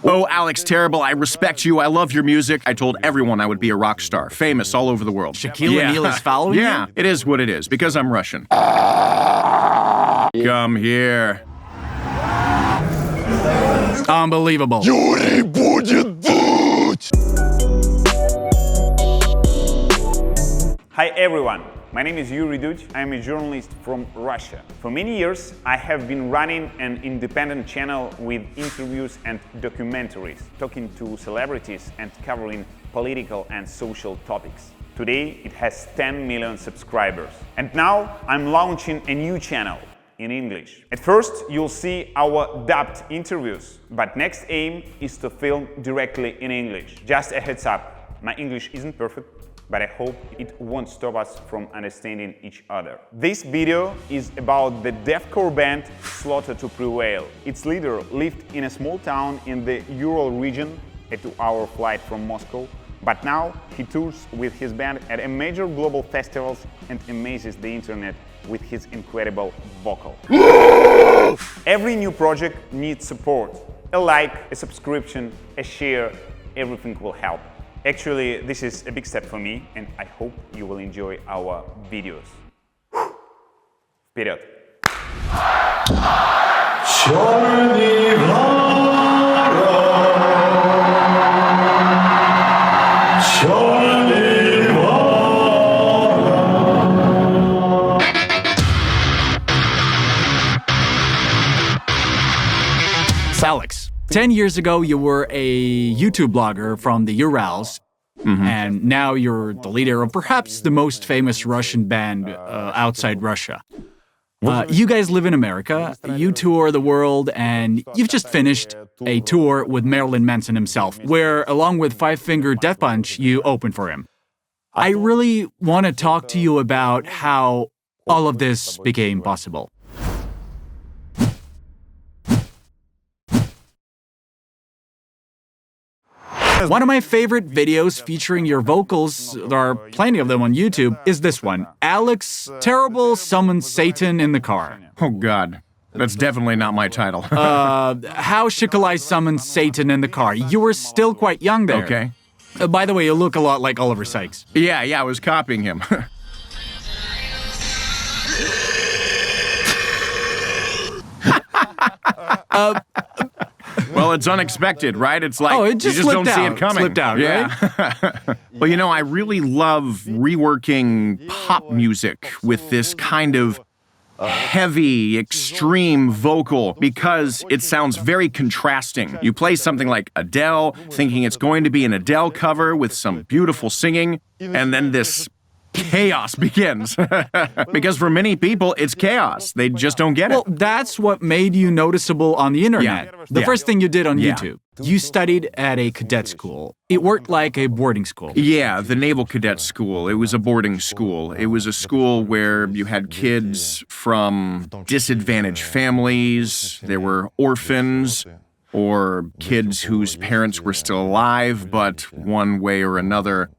Oh, Alex, terrible. I respect you. I love your music. I told everyone I would be a rock star, famous all over the world. Shaquille O'Neal is following you? Yeah, it is what it is, because I'm Russian. Come here. Unbelievable. Юрий будет дуть! Hi everyone, my name is vDud. I am a journalist from Russia. For many years, I have been running an independent channel with interviews and documentaries, talking to celebrities and covering political and social topics. Today, it has 10 million subscribers. And now, I'm launching a new channel in English. At first, you'll see our dubbed interviews, but next aim is to film directly in English. Just a heads up, my English isn't perfect, but I hope it won't stop us from understanding each other. This video is about the deathcore band Slaughter to Prevail. Its leader lived in a small town in the Ural region, a 2-hour flight from Moscow, but now he tours with his band at a major global festivals and amazes the internet with his incredible vocal. Every new project needs support. A like, a subscription, a share, everything will help. Actually, this is a big step for me, and I hope you will enjoy our videos. Вперед! Alex, 10 years ago, you were a YouTube blogger from the Urals, and now you're the leader of perhaps the most famous Russian band outside Russia. You guys live in America, you tour the world, and you've just finished a tour with Marilyn Manson himself, where, along with Five Finger Death Punch, you opened for him. I really want to talk to you about how all of this became possible. One of my favorite videos featuring your vocals, there are plenty of them on YouTube, is this one. Alex Terrible summons Satan in the car. Oh, God. That's definitely not my title. How Shikolay summons Satan in the car. You were still quite young there. Okay. By the way, you look a lot like Oliver Sykes. Yeah, I was copying him. Well, it's unexpected, right? It's like it you just don't see it coming. Slipped out, yeah. Right? Well, you know, I really love reworking pop music with this kind of heavy, extreme vocal because it sounds very contrasting. You play something like Adele, thinking it's going to be an Adele cover with some beautiful singing, and then this chaos begins. Because for many people, it's chaos. They just don't get it. Well, that's what made you noticeable on the internet. Yeah. The first thing you did on YouTube. You studied at a cadet school. It worked like a boarding school. Yeah, the Naval Cadet School. It was a boarding school. It was a school where you had kids from disadvantaged families. There were orphans or kids whose parents were still alive, but one way or another,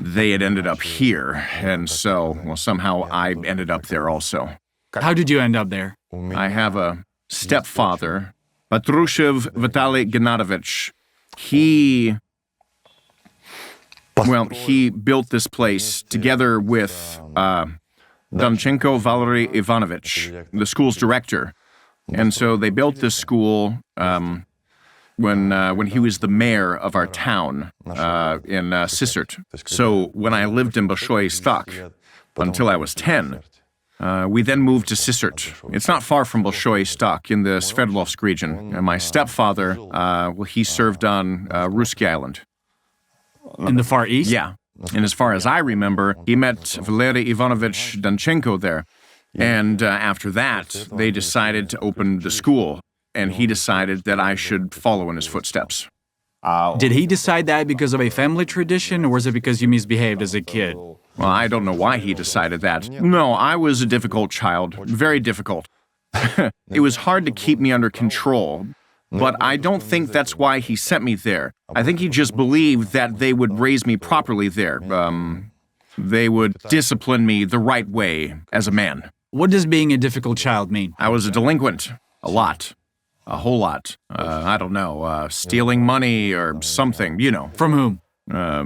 they had ended up here, and so, well, somehow I ended up there also. How did you end up there? I have a stepfather, Patrushev Vitaly Gennadovich. He built this place together with Danchenko Valery Ivanovich, the school's director. And so they built this school when he was the mayor of our town in Sissert. So when I lived in Bolshoi Stok until I was 10, we then moved to Sissert. It's not far from Bolshoi Stok in the Sverdlovsk region. And my stepfather, he served on Ruski Island. In the Far East? Yeah. And as far as I remember, he met Valery Ivanovich Danchenko there. And after that, they decided to open the school. And he decided that I should follow in his footsteps. Did he decide that because of a family tradition, or was it because you misbehaved as a kid? Well, I don't know why he decided that. No, I was a difficult child, very difficult. It was hard to keep me under control, but I don't think that's why he sent me there. I think he just believed that they would raise me properly there. They would discipline me the right way as a man. What does being a difficult child mean? I was a delinquent, a lot. A whole lot. I don't know, stealing money or something, you know. From whom?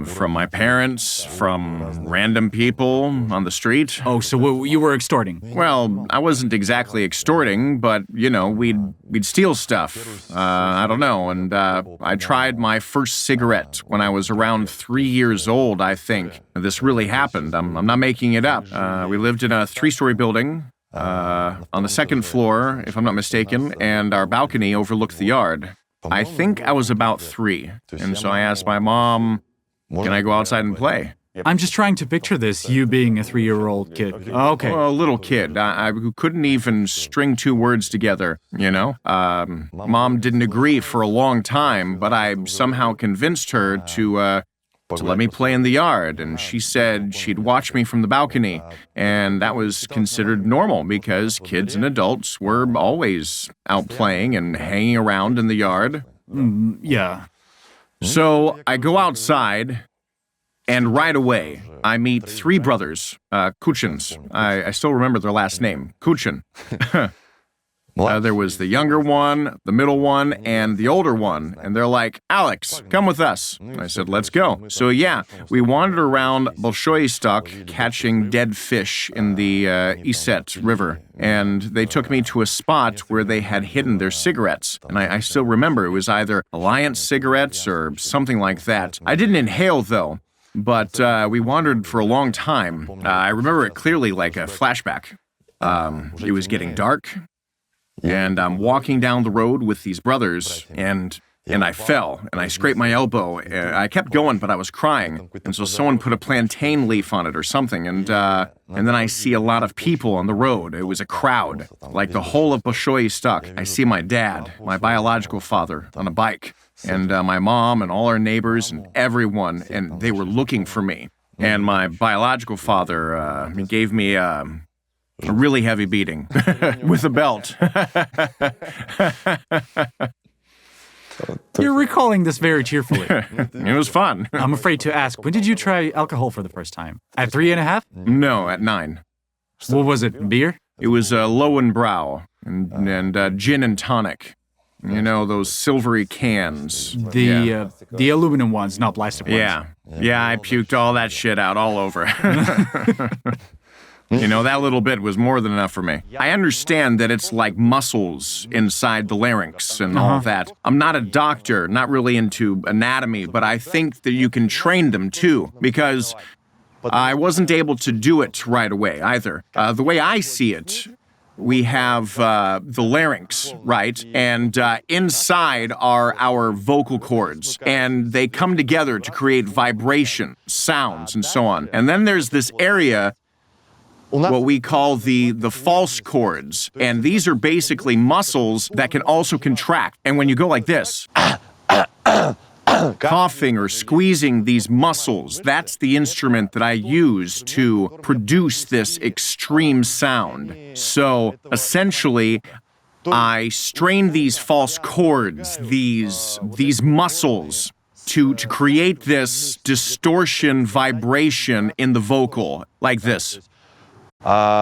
From my parents, from random people on the street. Oh, so you were extorting? Well, I wasn't exactly extorting, but, you know, we'd steal stuff. I don't know, and I tried my first cigarette when I was around 3 years old, I think. This really happened. I'm not making it up. We lived in a 3-story building on the 2nd floor, if I'm not mistaken, and our balcony overlooked the yard. I think I was about 3, and so I asked my mom, can I go outside and play? I'm just trying to picture this, you being a 3-year-old kid. Oh, okay. Well, a little kid. I couldn't even string 2 words together, you know? Mom didn't agree for a long time, but I somehow convinced her to let me play in the yard, and she said she'd watch me from the balcony, and that was considered normal because kids and adults were always out playing and hanging around in the yard. Yeah. So I go outside, and right away, I meet 3 brothers, Kuchins. I still remember their last name, Kuchin. There was the younger one, the middle one, and the older one. And they're like, Alex, come with us. I said, let's go. So yeah, we wandered around Bolshoistok catching dead fish in the Iset River. And they took me to a spot where they had hidden their cigarettes. And I still remember it was either Alliance cigarettes or something like that. I didn't inhale, though. But we wandered for a long time. I remember it clearly like a flashback. It was getting dark. And I'm walking down the road with these brothers, and I fell, and I scraped my elbow. I kept going, but I was crying. And so someone put a plantain leaf on it or something, and then I see a lot of people on the road. It was a crowd, like the whole of Bolshoistok. I see my dad, my biological father, on a bike, and my mom and all our neighbors and everyone, and they were looking for me. And my biological father gave me a really heavy beating with a belt. You're recalling this very cheerfully. It was fun. I'm afraid to ask, when did you try alcohol for the first time? At 3.5? No, at 9. What was it, beer? It was Lowenbrau and gin and tonic. You know, those silvery cans. The aluminum ones, not plastic ones. Yeah, I puked all that shit out all over. You know, that little bit was more than enough for me. I understand that it's like muscles inside the larynx and all that. I'm not a doctor, not really into anatomy, but I think that you can train them too, because I wasn't able to do it right away either. The way I see it, we have the larynx, right? And inside are our vocal cords, and they come together to create vibration, sounds, and so on. And then there's this area what we call the false chords. And these are basically muscles that can also contract. And when you go like this, coughing or squeezing these muscles, that's the instrument that I use to produce this extreme sound. So essentially, I strain these false chords, these muscles, to create this distortion vibration in the vocal, like this. Got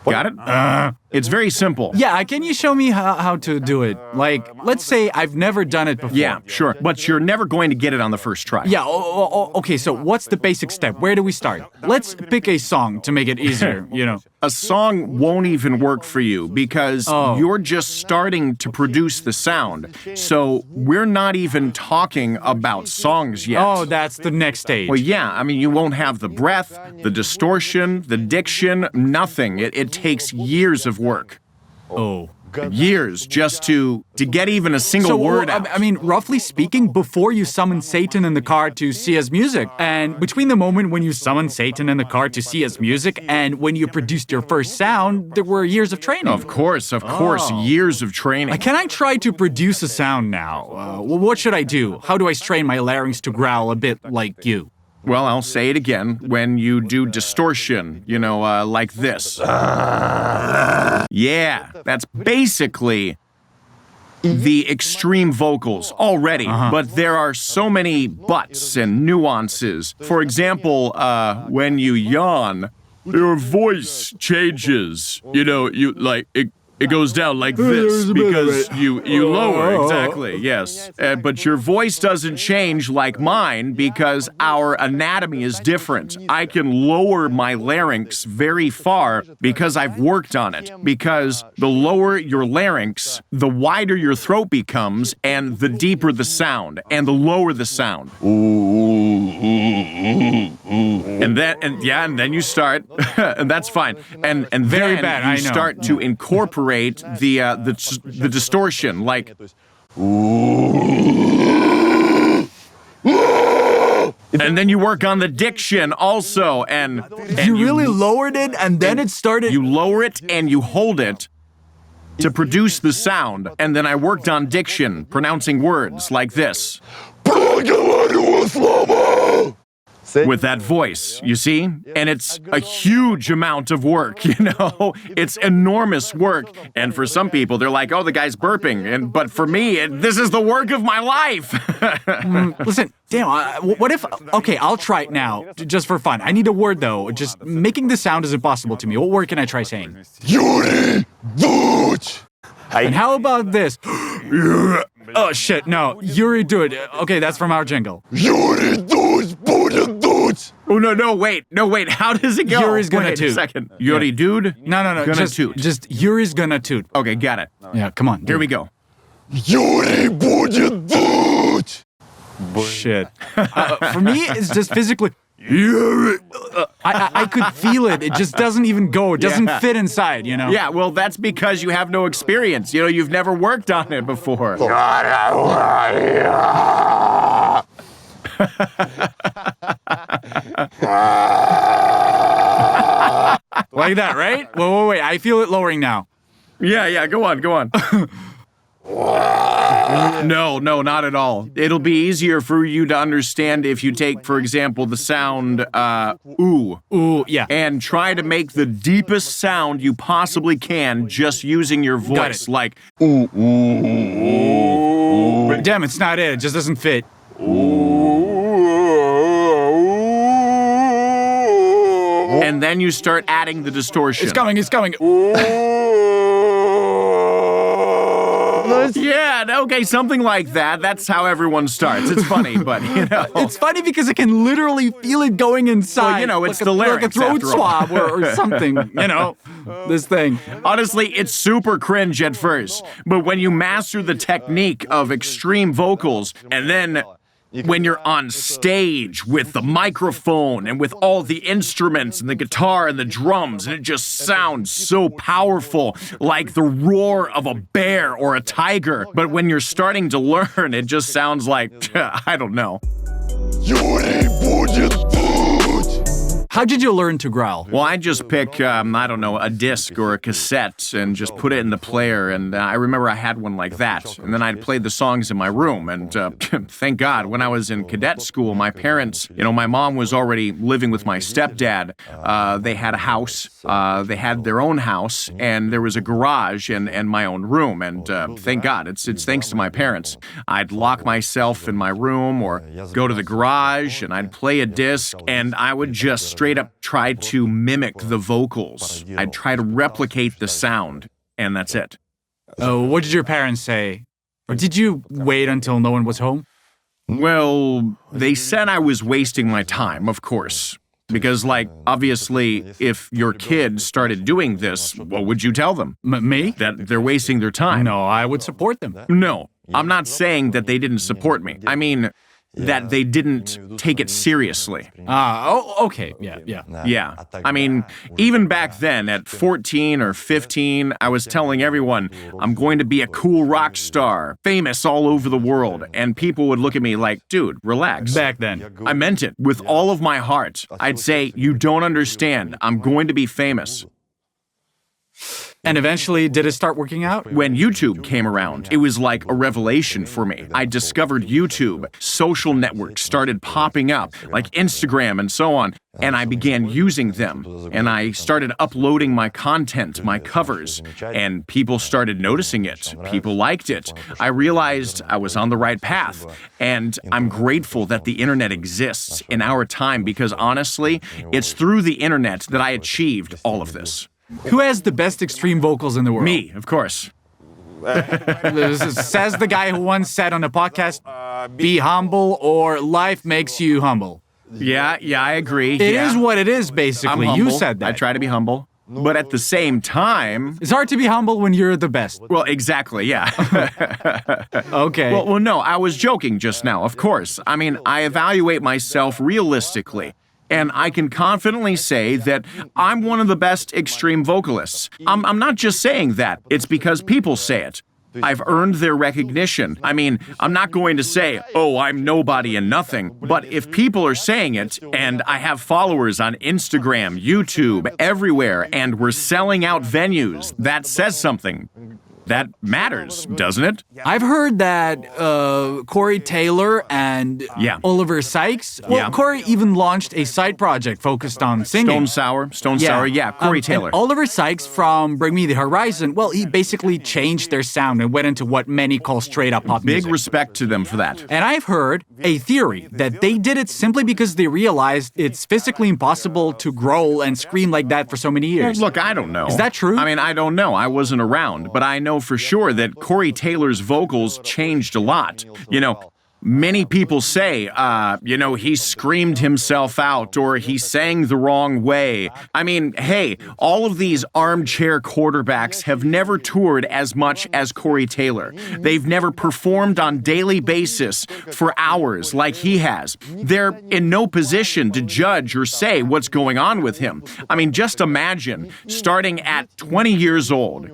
it? It's very simple. Yeah, can you show me how to do it? Like, let's say I've never done it before. Yeah, sure. But you're never going to get it on the first try. Yeah, okay, so what's the basic step? Where do we start? Let's pick a song to make it easier, you know. A song won't even work for you because you're just starting to produce the sound. So we're not even talking about songs yet. Oh, that's the next stage. Well, yeah, I mean, you won't have the breath, the distortion, the diction, nothing. It takes years of work. Oh. Years just to get even a single word out. I mean, roughly speaking, before you summon Satan in the car to see his music, and between the moment when you summoned Satan in the car to see his music and when you produced your first sound, there were years of training. Of course, years of training. Can I try to produce a sound now? What should I do? How do I strain my larynx to growl a bit like you? Well, I'll say it again. When you do distortion, you know, like this. Yeah, that's basically the extreme vocals already. But there are so many buts and nuances. For example, when you yawn, your voice changes. You know, It goes down like this because you lower, exactly, yes. But your voice doesn't change like mine because our anatomy is different. I can lower my larynx very far because I've worked on it. Because the lower your larynx, the wider your throat becomes and the deeper the sound and the lower the sound. And then you start, and that's fine. And Very then bad, you I know. start to incorporate the distortion, like. And then you work on the diction also, and You really lowered it, and then it started. you lower it and you hold it to produce the sound. And then I worked on diction, pronouncing words like this. With that voice, you see? And it's a huge amount of work, you know? It's enormous work. And for some people, they're like, oh, the guy's burping. But for me, this is the work of my life. Listen, damn, what if... Okay, I'll try it now, just for fun. I need a word, though. Just making the sound is impossible to me. What word can I try saying? Yuri Duch! And how about this? Oh, shit, no. Yuri, dude. Okay, that's from our jingle. Yuri Duch! Будет дуть! Oh, no, wait. How does it go? Yuri's gonna Wait toot. a second. Yuri, dude? No, Gonna just, toot. just Yuri's gonna toot. Okay, got it. Yeah, come on. Here we go. Yuri будет дуть! Shit. For me, it's just physically... I could feel it. It just doesn't even go. It doesn't fit inside, you know? Yeah, well, that's because you have no experience. You know, you've never worked on it before. Like that, right? Wait. I feel it lowering now. Yeah, go on. No, not at all. It'll be easier for you to understand if you take, for example, the sound, ooh. Ooh, yeah. And try to make the deepest sound you possibly can just using your voice. it. Like, But damn, it's not it. It just doesn't fit. and then you start adding the distortion. It's coming. Yeah, okay, something like that. That's how everyone starts. It's funny, but, you know. It's funny because I can literally feel it going inside. Well, you know, it's like the like a lyrics, throat after all. swab or something, you know, this thing. Honestly, it's super cringe at first, but when you master the technique of extreme vocals, and then when you're on stage with the microphone and with all the instruments and the guitar and the drums, and it just sounds so powerful, like the roar of a bear or a tiger. But when you're starting to learn, it just sounds like, I don't know. Юрий будет дуть! How did you learn to growl? Well, I just pick, I don't know, a disc or a cassette and just put it in the player, and I remember I had one like that, and then I'd play the songs in my room, and thank God, when I was in cadet school, my parents, you know, my mom was already living with my stepdad. They had a house, they had their own house, and there was a garage and my own room, and thank God, it's thanks to my parents. I'd lock myself in my room or go to the garage, and I'd play a disc, and I would just straight up try to mimic the vocals. I'd try to replicate the sound, and that's it. What did your parents say? Or did you wait until no one was home? Well, they said I was wasting my time, of course. Because, like, obviously, if your kid started doing this, what would you tell them? Me? That they're wasting their time? No, I would support them. No, I'm not saying that they didn't support me. I mean, that they didn't take it seriously. Okay, yeah. Yeah, I mean, even back then, at 14 or 15, I was telling everyone, I'm going to be a cool rock star, famous all over the world, and people would look at me like, dude, relax. Back then. I meant it with all of my heart. I'd say, you don't understand, I'm going to be famous. And eventually, did it start working out? When YouTube came around, it was like a revelation for me. I discovered YouTube, social networks started popping up, like Instagram and so on, and I began using them. And I started uploading my content, my covers, and people started noticing it. People liked it. I realized I was on the right path, and I'm grateful that the internet exists in our time because honestly, it's through the internet that I achieved all of this. Who has the best extreme vocals in the world? Me, of course. Says the guy who once said on a podcast, be humble or life makes you humble. Yeah, I agree. It is what it is, basically. I'm You humble. said that. I try to be humble. But at the same time... It's hard to be humble when you're the best. Well, exactly, yeah. Okay. Well, no, I was joking just now, of course. I mean, I evaluate myself realistically. And I can confidently say that I'm one of the best extreme vocalists. I'm not just saying that. It's because people say it. I've earned their recognition. I mean, I'm not going to say, oh, I'm nobody and nothing. But if people are saying it, and I have followers on Instagram, YouTube, everywhere, and we're selling out venues, that says something. That matters, doesn't it? I've heard that Corey Taylor and Oliver Sykes, Corey even launched a side project focused on singing. Stone Sour, yeah, Corey Taylor. And Oliver Sykes from Bring Me the Horizon, well, he basically changed their sound and went into what many call straight-up pop music. Big respect to them for that. And I've heard a theory that they did it simply because they realized it's physically impossible to growl and scream like that for so many years. Well, look, I don't know. Is that true? I mean, I don't know. I wasn't around, but I know for sure that Corey Taylor's vocals changed a lot. You know, many people say, he screamed himself out or he sang the wrong way. I mean, hey, all of these armchair quarterbacks have never toured as much as Corey Taylor. They've never performed on daily basis for hours like he has. They're in no position to judge or say what's going on with him. I mean, just imagine starting at 20 years old,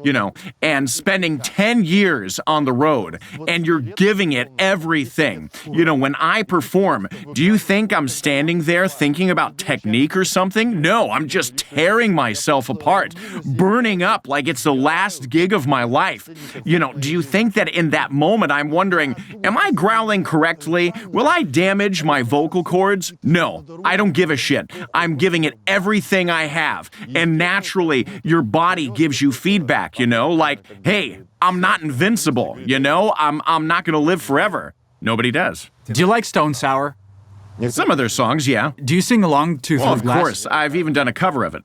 and spending 10 years on the road, and you're giving it everything. When I perform, do you think I'm standing there thinking about technique or something? No, I'm just tearing myself apart, burning up like it's the last gig of my life. Do you think that in that moment I'm wondering, am I growling correctly? Will I damage my vocal cords? No, I don't give a shit. I'm giving it everything I have. And naturally, your body gives you feedback, like, hey, I'm not invincible, I'm not gonna live forever. Nobody does. Do you like Stone Sour? Some of their songs, yeah. Do you sing along to Well, Through of Glass? course. I've even done a cover of it.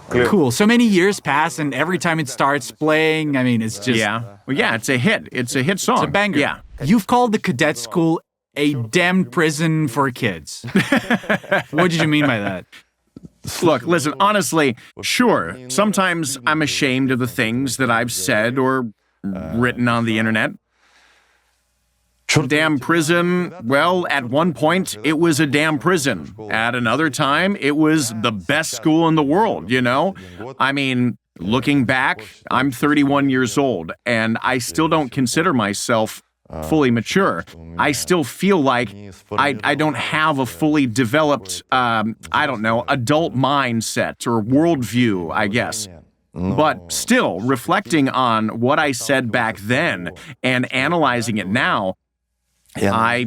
Cool. So many years pass, and every time it starts playing, I mean, it's just... Yeah. Well, yeah, it's a hit. It's a hit song. It's a banger. Yeah. You've called the cadet school a damned prison for kids. What did you mean by that? Look, listen, honestly, sure, sometimes I'm ashamed of the things that I've said or written on the internet. Damn prison, well, at one point, it was a damn prison. At another time, it was the best school in the world, I mean, looking back, I'm 31 years old, and I still don't consider myself fully mature. I still feel like I don't have a fully developed, adult mindset or worldview, I guess. But still, reflecting on what I said back then and analyzing it now, I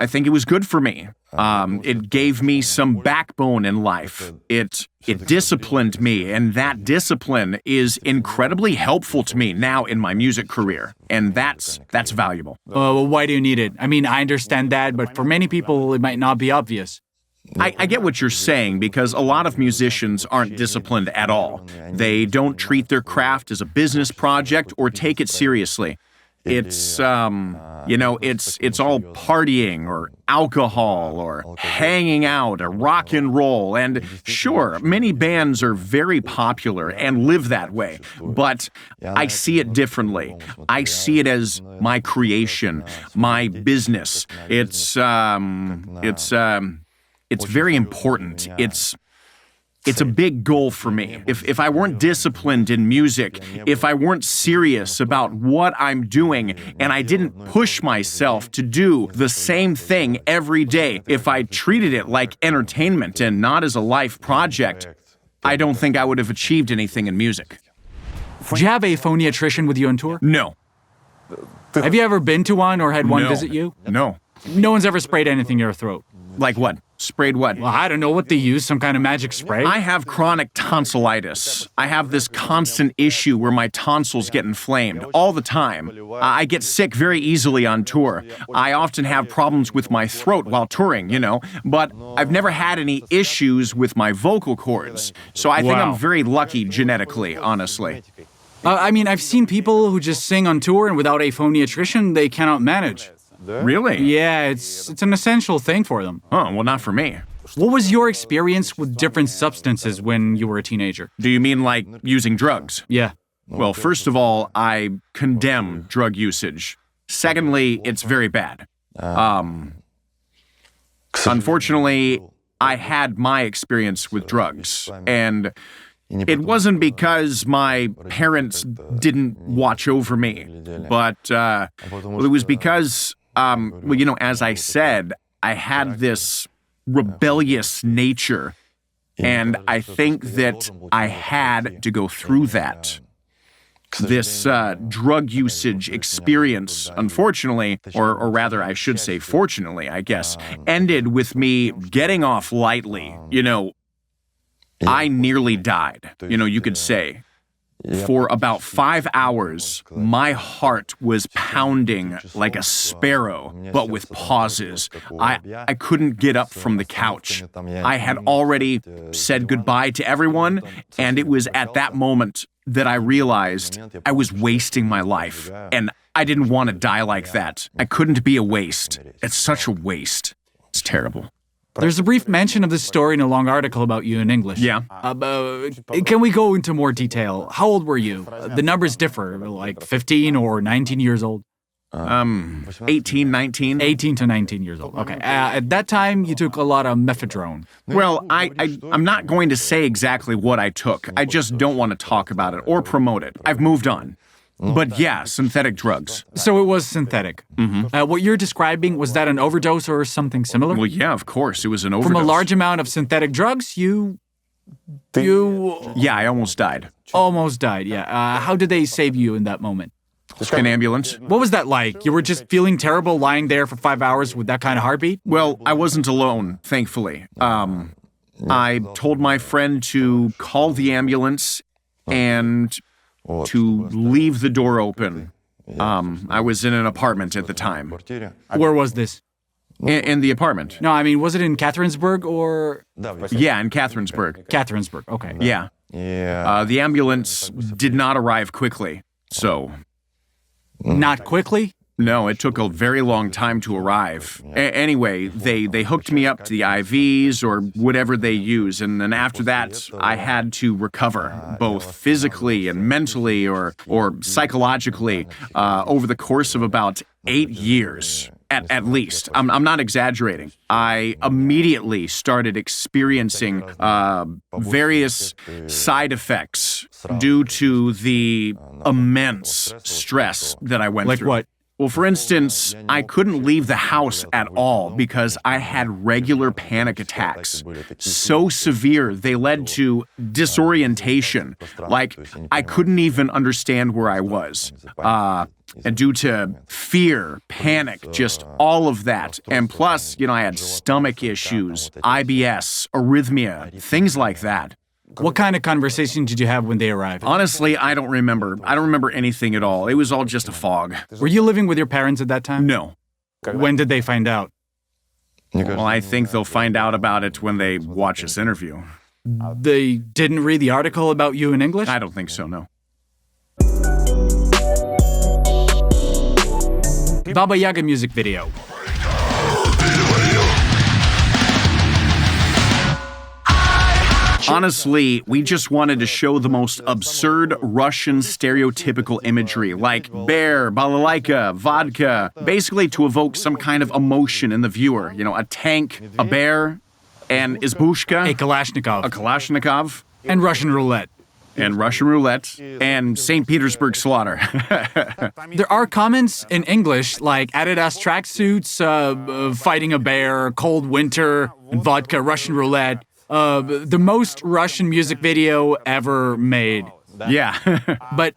think it was good for me. It gave me some backbone in life. It disciplined me, and that discipline is incredibly helpful to me now in my music career, and that's valuable. Well, why do you need it? I mean, I understand that, but for many people, it might not be obvious. I get what you're saying, because a lot of musicians aren't disciplined at all. They don't treat their craft as a business project or take it seriously. It's, it's all partying or alcohol or hanging out or rock and roll. And sure, many bands are very popular and live that way, but I see it differently. I see it as my creation, my business. It's very important. It's a big goal for me. If I weren't disciplined in music, if I weren't serious about what I'm doing, and I didn't push myself to do the same thing every day, if I treated it like entertainment and not as a life project, I don't think I would have achieved anything in music. Do you have a phoniatrician with you on tour? No. Have you ever been to one or had one visit you? No. No one's ever sprayed anything in your throat. Like what? Sprayed what? Well, I don't know what they use, some kind of magic spray? I have chronic tonsillitis. I have this constant issue where my tonsils get inflamed all the time. I get sick very easily on tour. I often have problems with my throat while touring, but I've never had any issues with my vocal cords. So I think I'm very lucky genetically, honestly. I mean, I've seen people who just sing on tour and without a phoniatrician, they cannot manage. Really? Yeah, it's an essential thing for them. Oh, well, not for me. What was your experience with different substances when you were a teenager? Do you mean like using drugs? Yeah. Well, first of all, I condemn drug usage. Secondly, it's very bad. Unfortunately, I had my experience with drugs, and it wasn't because my parents didn't watch over me, but it was because, as I said, I had this rebellious nature, and I think that I had to go through that. This drug usage experience, unfortunately, or rather I should say fortunately, I guess, ended with me getting off lightly. I nearly died, you could say. For about 5 hours, my heart was pounding like a sparrow, but with pauses. I couldn't get up from the couch. I had already said goodbye to everyone, and it was at that moment that I realized I was wasting my life, and I didn't want to die like that. I couldn't be a waste. It's such a waste. It's terrible. There's a brief mention of this story in a long article about you in English. Yeah. Can we go into more detail? How old were you? The numbers differ, like 15 or 19 years old? 18, 19. 18 to 19 years old. Okay. At that time, you took a lot of methadone. Well, I'm not going to say exactly what I took. I just don't want to talk about it or promote it. I've moved on. But yeah, synthetic drugs. So it was synthetic. Mm-hmm. What you're describing, was that an overdose or something similar? Well, yeah, of course. It was an overdose. From a large amount of synthetic drugs, you... Yeah, I almost died. Almost died, yeah. How did they save you in that moment? An ambulance. What was that like? You were just feeling terrible lying there for 5 hours with that kind of heartbeat? Well, I wasn't alone, thankfully. I told my friend to call the ambulance and to leave the door open. I was in an apartment at the time. Where was this? In the apartment. No, I mean, was it in Catherinesburg or? Yeah, in Catherinesburg. Catherinesburg, okay. Yeah. The ambulance did not arrive quickly, so... Not quickly? No, it took a very long time to arrive. Anyway, they hooked me up to the IVs or whatever they use, and then after that, I had to recover, both physically and mentally or psychologically, over the course of about 8 years. At least. I'm not exaggerating. I immediately started experiencing various side effects due to the immense stress that I went through. Like what? Well, for instance, I couldn't leave the house at all because I had regular panic attacks. So severe, they led to disorientation. Like, I couldn't even understand where I was. And due to fear, panic, just all of that. And plus, I had stomach issues, IBS, arrhythmia, things like that. What kind of conversation did you have when they arrived? Honestly, I don't remember. I don't remember anything at all. It was all just a fog. Were you living with your parents at that time? No. When did they find out? Well, I think they'll find out about it when they watch this interview. They didn't read the article about you in English? I don't think so, no. Baba Yaga music video. Honestly, we just wanted to show the most absurd Russian stereotypical imagery, like bear, balalaika, vodka, basically to evoke some kind of emotion in the viewer. A tank, a bear, and izbushka, A Kalashnikov. a Kalashnikov, And Russian roulette. and Russian roulette, and St. Petersburg slaughter. There are comments in English like Adidas tracksuits, fighting a bear, cold winter, and vodka, Russian roulette. The most Russian music video ever made. Yeah. But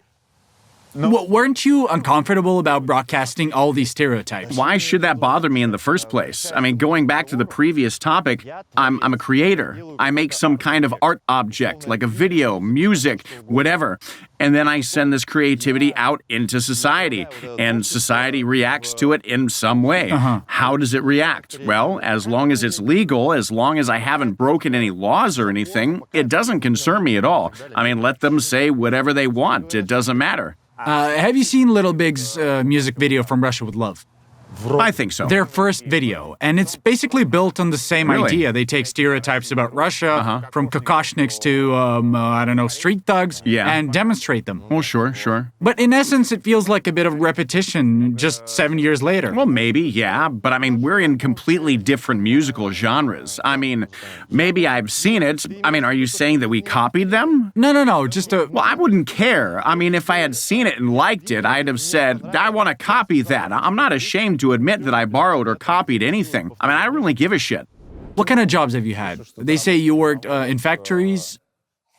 Weren't you uncomfortable about broadcasting all these stereotypes? Why should that bother me in the first place? I mean, going back to the previous topic, I'm a creator. I make some kind of art object, like a video, music, whatever. And then I send this creativity out into society, and society reacts to it in some way. How does it react? Well, as long as it's legal, as long as I haven't broken any laws or anything, it doesn't concern me at all. I mean, let them say whatever they want. It doesn't matter. Have you seen Little Big's music video from Russia with Love? I think so. Their first video, and it's basically built on the same Really? idea. They take stereotypes about Russia, from Kalashnikovs to, I don't know, street thugs, Yeah. and demonstrate them. Well, sure. But in essence, it feels like a bit of repetition just 7 years later. Well, maybe, yeah, but I mean, we're in completely different musical genres. I mean, maybe I've seen it. I mean, are you saying that we copied them? No, just a... Well, I wouldn't care. I mean, if I had seen it and liked it, I'd have said, I want to copy that. I'm not ashamed to admit that I borrowed or copied anything. I mean, I don't really give a shit. What kind of jobs have you had? They say you worked in factories.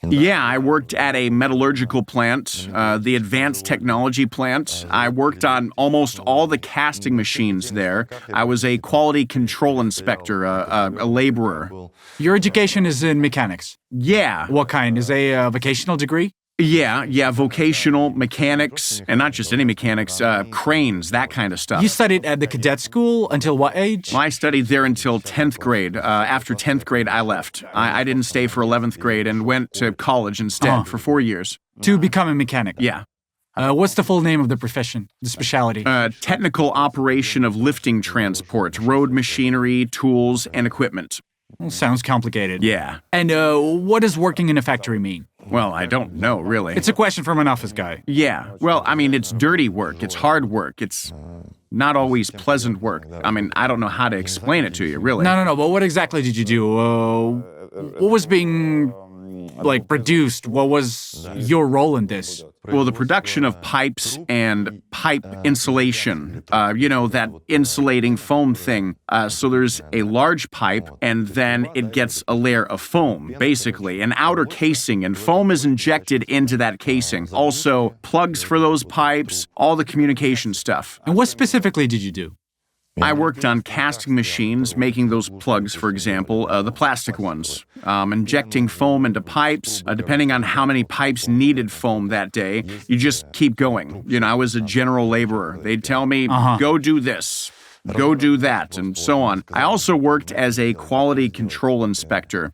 Yeah, I worked at a metallurgical plant, the advanced technology plant. I worked on almost all the casting machines there. I was a quality control inspector, a laborer. Your education is in mechanics. Yeah. What kind? Is a vocational degree? Yeah, vocational mechanics, and not just any mechanics, cranes, that kind of stuff. You studied at the cadet school until what age? Well, I studied there until 10th grade. After 10th grade, I left. I didn't stay for 11th grade and went to college instead for 4 years. To become a mechanic? Yeah. What's the full name of the profession, the specialty? Technical operation of lifting transport, road machinery, tools, and equipment. Well, sounds complicated. Yeah. And what does working in a factory mean? Well, I don't know, really. It's a question from an office guy. Yeah. Well, I mean, it's dirty work. It's hard work. It's not always pleasant work. I mean, I don't know how to explain it to you, really. No, but what exactly did you do? What was being, produced? What was your role in this? Well, the production of pipes and pipe insulation, that insulating foam thing. So there's a large pipe, and then it gets a layer of foam, basically, an outer casing, and foam is injected into that casing. Also, plugs for those pipes, all the communication stuff. And what specifically did you do? I worked on casting machines, making those plugs, for example, the plastic ones, injecting foam into pipes. Depending on how many pipes needed foam that day, you just keep going. I was a general laborer. They'd tell me, go do this, go do that, and so on. I also worked as a quality control inspector,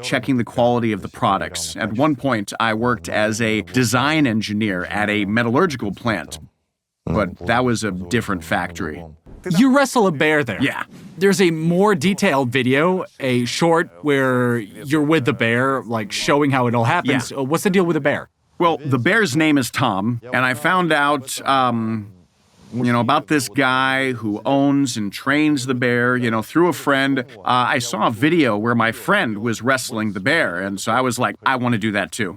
checking the quality of the products. At one point, I worked as a design engineer at a metallurgical plant, but that was a different factory. You wrestle a bear there. Yeah. There's a more detailed video, a short where you're with the bear, showing how it all happens. Yeah. What's the deal with the bear? Well, the bear's name is Tom, and I found out, about this guy who owns and trains the bear, through a friend. I saw a video where my friend was wrestling the bear, and so I was like, I want to do that too.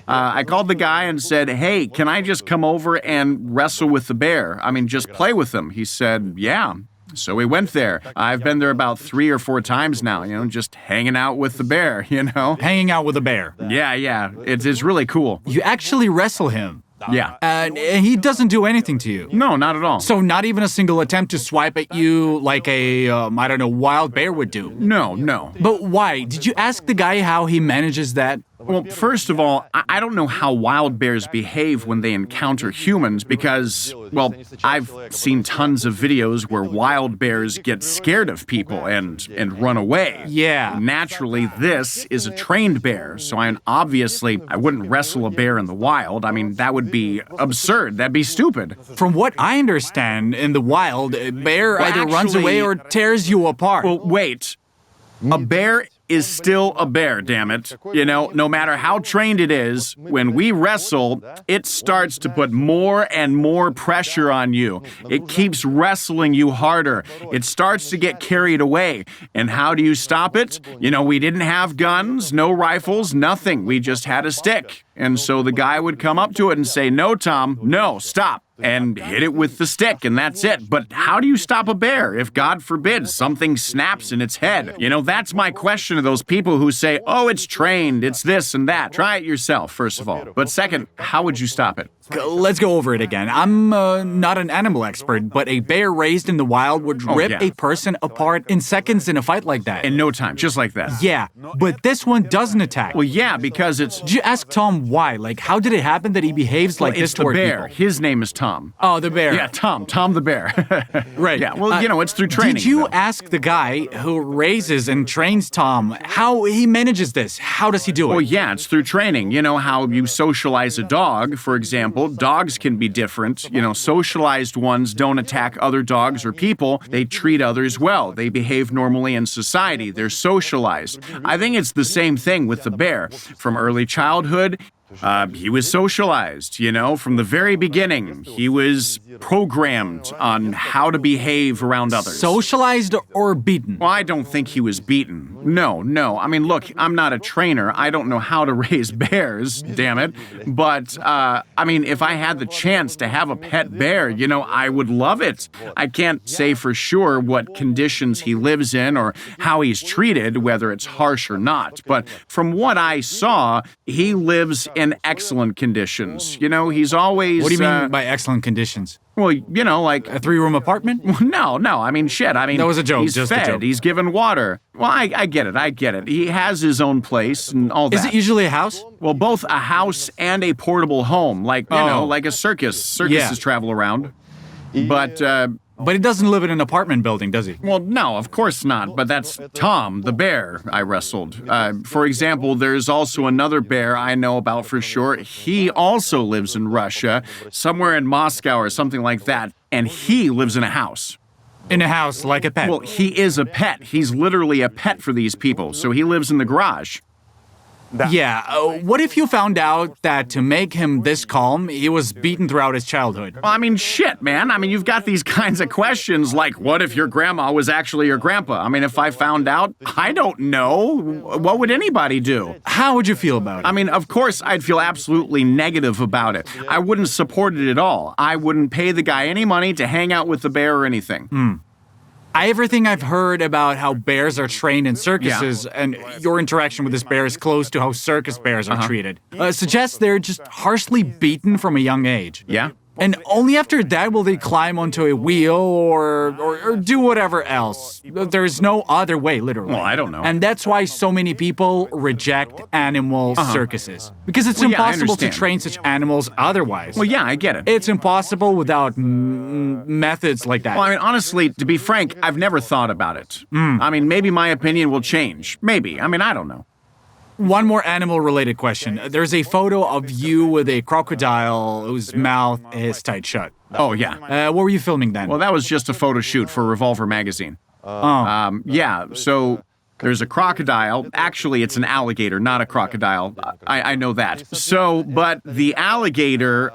I called the guy and said, hey, can I just come over and wrestle with the bear? I mean, just play with him. He said, yeah. So we went there. I've been there about 3 or 4 times now, just hanging out with the bear, Hanging out with a bear. Yeah. It's really cool. You actually wrestle him. Yeah. And he doesn't do anything to you. No, not at all. So not even a single attempt to swipe at you like a, wild bear would do? No. But why? Did you ask the guy how he manages that? Well, first of all, I don't know how wild bears behave when they encounter humans because, well, I've seen tons of videos where wild bears get scared of people and run away. Yeah. Naturally, this is a trained bear, so obviously I wouldn't wrestle a bear in the wild. I mean, that would be absurd. That'd be stupid. From what I understand, in the wild, a bear either runs away or tears you apart. Well, wait. A bear is still a bear, damn it. No matter how trained it is, when we wrestle, it starts to put more and more pressure on you. It keeps wrestling you harder. It starts to get carried away. And how do you stop it? We didn't have guns, no rifles, nothing. We just had a stick. And so the guy would come up to it and say, no, Tom, no, stop. and hit it with the stick, and that's it. But how do you stop a bear if, God forbid, something snaps in its head? You know, that's my question to those people who say, oh, it's trained, it's this and that. Try it yourself, first of all. But second, how would you stop it? Let's go over it again. I'm not an animal expert, but a bear raised in the wild would rip a person apart in seconds in a fight like that. In no time, just like that. Yeah, but this one doesn't attack. Well, yeah, because it's... Did you ask Tom why? Like, how did it happen that he behaves like this it's the toward bear. people? His name is Tom. Oh, the bear. Yeah, Tom the bear. Right. Yeah, well, you know, it's through training. Did you though. ask the guy who raises and trains Tom how he manages this? How does he do it? Well, yeah, it's through training. You know how you socialize a dog, for example. Dogs can be different. You know, socialized ones don't attack other dogs or people. They treat others well. They behave normally in society. They're socialized. I think it's the same thing with the bear. From early childhood, he was socialized, you know, from the very beginning. He was programmed on how to behave around others. Socialized or beaten? Well, I don't think he was beaten. No. I mean, look, I'm not a trainer. I don't know how to raise bears, damn it. But, I mean, if I had the chance to have a pet bear, you know, I would love it. I can't say for sure what conditions he lives in or how he's treated, whether it's harsh or not. But from what I saw, he lives in excellent conditions. You know, he's always... What do you mean by excellent conditions? Well, you know, like... A 3-room apartment? No, I mean, shit. I mean, that was a joke, he's just a fed, joke. he's given water. Well, I get it. He has his own place and all that. Is it usually a house? Well, both a house and a portable home, like, you know, like a circus. Circuses travel around. But he doesn't live in an apartment building, does he? Well, no, of course not. But that's Tom, the bear I wrestled. For example, there's also another bear I know about for sure. He also lives in Russia, somewhere in Moscow or something like that. And he lives in a house. In a house, like a pet? Well, he is a pet. He's literally a pet for these people. So he lives in the garage. Yeah, what if you found out that to make him this calm, he was beaten throughout his childhood? Well, I mean, shit, man. I mean, you've got these kinds of questions like, what if your grandma was actually your grandpa? I mean, if I found out, I don't know. What would anybody do? How would you feel about it? I mean, of course, I'd feel absolutely negative about it. I wouldn't support it at all. I wouldn't pay the guy any money to hang out with the bear or anything. Everything I've heard about how bears are trained in circuses and your interaction with this bear is close to how circus bears are treated, suggests they're just harshly beaten from a young age. Yeah? And only after that will they climb onto a wheel or do whatever else. There's no other way, literally. Well, I don't know. And that's why so many people reject animal circuses. Because it's impossible to understand. train such animals otherwise. Well, yeah, I get it. It's impossible without methods like that. Well, I mean, honestly, to be frank, I've never thought about it. I mean, maybe my opinion will change. Maybe. I mean, I don't know. One more animal-related question. There's a photo of you with a crocodile whose mouth is tight shut. Oh, yeah. What were you filming then? Well, that was just a photo shoot for Revolver magazine. Yeah, so there's a crocodile. Actually, it's an alligator, not a crocodile. I know that. So, but the alligator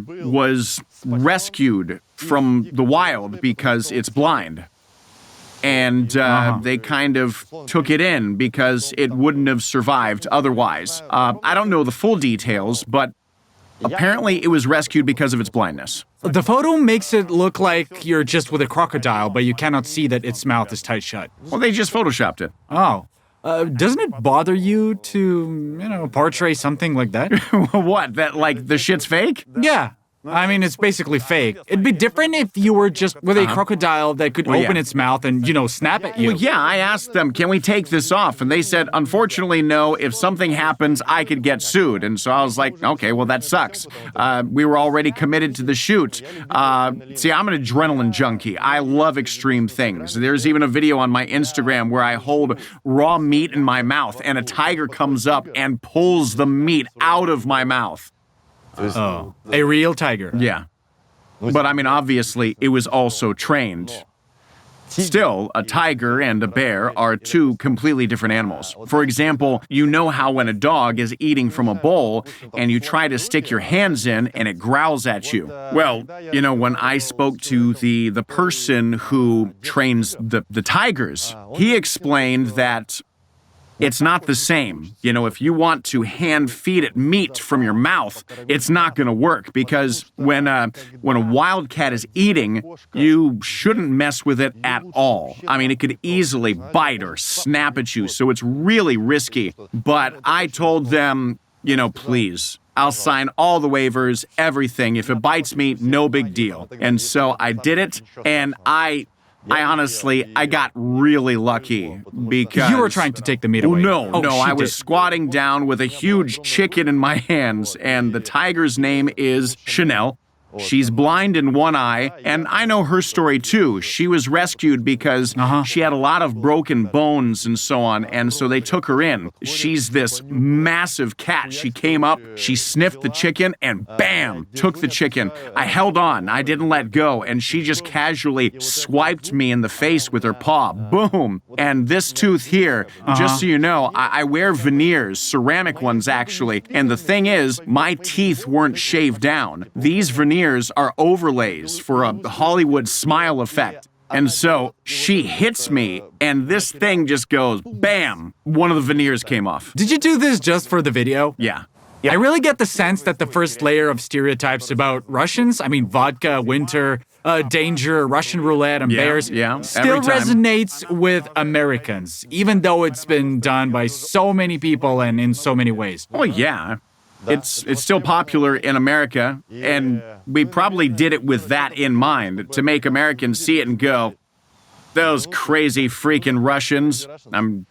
was rescued from the wild because it's blind. And they kind of took it in because it wouldn't have survived otherwise. I don't know the full details, but apparently it was rescued because of its blindness. The photo makes it look like you're just with a crocodile, but you cannot see that its mouth is tight shut. Well, they just photoshopped it. Oh. Doesn't it bother you to, portray something like that? What, that, like, the shit's fake? Yeah. I mean, it's basically fake. It'd be different if you were just with a crocodile that could open its mouth and, snap at you. Well, yeah, I asked them, can we take this off? And they said, unfortunately, no. If something happens, I could get sued. And so I was like, okay, well, that sucks. We were already committed to the shoot. See, I'm an adrenaline junkie. I love extreme things. There's even a video on my Instagram where I hold raw meat in my mouth and a tiger comes up and pulls the meat out of my mouth. Oh, a real tiger. Yeah. But I mean, obviously, it was also trained. Still, a tiger and a bear are two completely different animals. For example, you know how when a dog is eating from a bowl and you try to stick your hands in and it growls at you. Well, when I spoke to the person who trains the tigers, he explained that It's not the same. You know, if you want to hand feed it meat from your mouth, it's not going to work because when a wildcat is eating, you shouldn't mess with it at all. I mean, it could easily bite or snap at you, so it's really risky. But I told them, you know, please, I'll sign all the waivers, everything. If it bites me, no big deal. And so I did it, and I honestly got really lucky because... You were trying to take the meat away. No, I was did. squatting down with a huge chicken in my hands, and the tiger's name is Chanel. She's blind in one eye, and I know her story too. She was rescued because she had a lot of broken bones and so on, and so they took her in. She's this massive cat. She came up, she sniffed the chicken, and bam, took the chicken. I held on, I didn't let go, and she just casually swiped me in the face with her paw. Boom! And this tooth here, just so you know, I wear veneers, ceramic ones actually, and the thing is, my teeth weren't shaved down. These veneers are overlays for a Hollywood smile effect. And so she hits me, and this thing just goes, bam, one of the veneers came off. Did you do this just for the video? Yeah. I really get the sense that the first layer of stereotypes about Russians, I mean, vodka, winter, danger, Russian roulette, and bears, still resonates with Americans, even though it's been done by so many people and in so many ways. Oh, yeah. It's still popular in America, and we probably did it with that in mind, to make Americans see it and go, those crazy freaking Russians.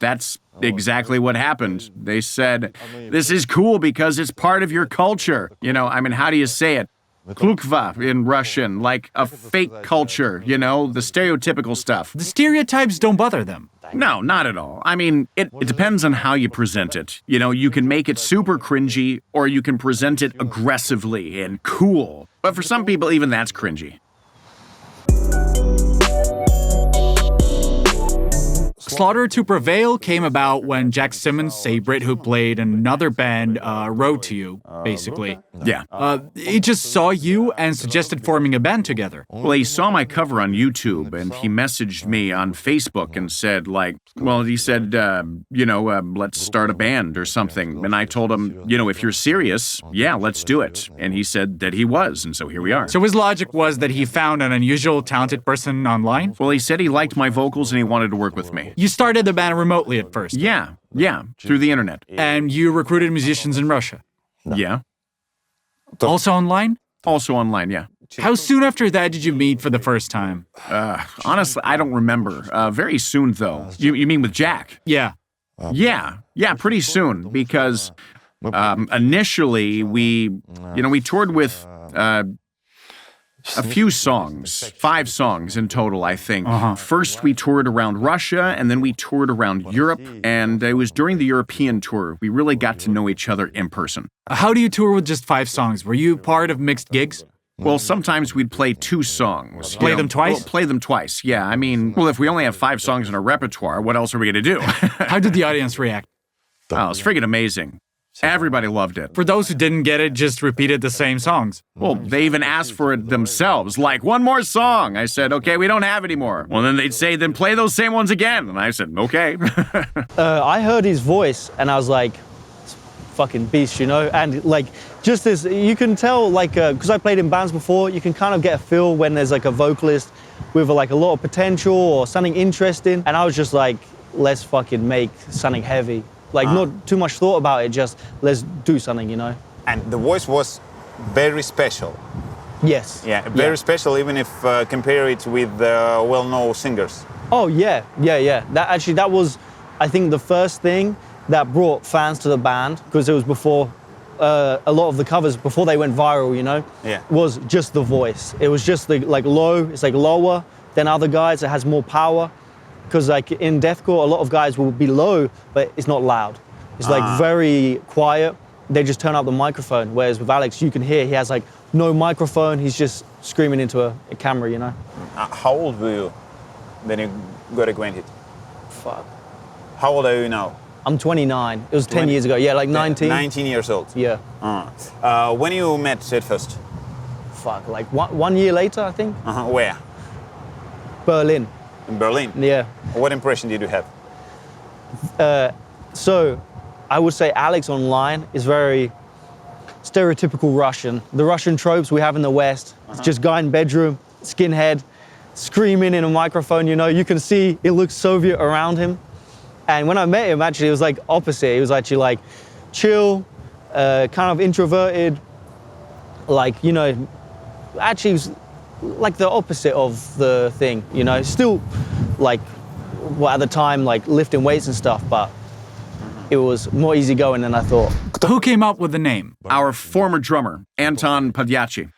That's exactly what happened. They said, this is cool because it's part of your culture. You know, I mean, how do you say it? Klukva in Russian, like a fake culture, you know, the stereotypical stuff. The stereotypes don't bother them. No, not at all. I mean, it depends on how you present it. You know, you can make it super cringy, or you can present it aggressively and cool. But for some people, even that's cringy. Slaughter to Prevail came about when Jack Simmons, a Brit who played in another band, wrote to you, basically. Yeah. He just saw you and suggested forming a band together. Well, he saw my cover on YouTube, and he messaged me on Facebook and said, let's start a band or something. And I told him, you know, if you're serious, yeah, let's do it. And he said that he was, and so here we are. So his logic was that he found an unusual, talented person online? Well, he said he liked my vocals and he wanted to work with me. You started the band remotely at first? Yeah, through the internet. And you recruited musicians in Russia? Yeah. Also online? Also online, yeah. How soon after that did you meet for the first time? Honestly, I don't remember. Very soon, though. You mean with Jack? Yeah. Yeah, pretty soon, because initially we toured with a few songs, 5 songs in total, I think. First, we toured around Russia, and then we toured around Europe, and it was during the European tour we really got to know each other in person. How do you tour with just 5 songs? Were you part of mixed gigs? Well, sometimes we'd play 2 songs. Play them twice? Well, play them twice, yeah. I mean, well, if we only have 5 songs in our repertoire, what else are we going to do? How did the audience react? Oh, it's freaking amazing. Everybody loved it. For those who didn't get it, just repeated the same songs. Well, they even asked for it themselves, like, one more song. I said, okay, we don't have any more. Well, then they'd say, then play those same ones again. And I said, okay. I heard his voice, and I was like, fucking beast, you know? And like, just this, you can tell, like, because I played in bands before, you can kind of get a feel when there's like a vocalist with like a lot of potential or something interesting. And I was just like, let's fucking make something heavy. Like, not too much thought about it, just let's do something, you know? And the voice was very special. Yes. Yeah, very special, even if compare it with well-known singers. Oh, yeah. That was, I think, the first thing that brought fans to the band, because it was before, a lot of the covers, before they went viral, you know? Yeah. Was just the voice. It was just the, like, low, it's like lower than other guys, it has more power. Because like in deathcore, a lot of guys will be low, but it's not loud. It's like very quiet. They just turn up the microphone. Whereas with Alex, you can hear he has like no microphone. He's just screaming into a camera, you know? How old were you when you got acquainted? Fuck. How old are you now? I'm 29. It was 10 years ago. Yeah, like 19. 19 years old. Yeah. When you met at first? Fuck, like 1 year later, I think. Where? Berlin. In Berlin? Yeah. What impression did you have? So I would say Alex online is very stereotypical Russian. The Russian tropes we have in the West. It's just guy in bedroom, skinhead, screaming in a microphone, you know. You can see it looks Soviet around him. And when I met him, actually, it was like opposite. He was actually like chill, kind of introverted, like, you know, actually was like the opposite of the thing, you know. Still like, well, at the time, like lifting weights and stuff, but it was more easygoing than I thought. Who came up with the name? Our former drummer, Anton Podyachi.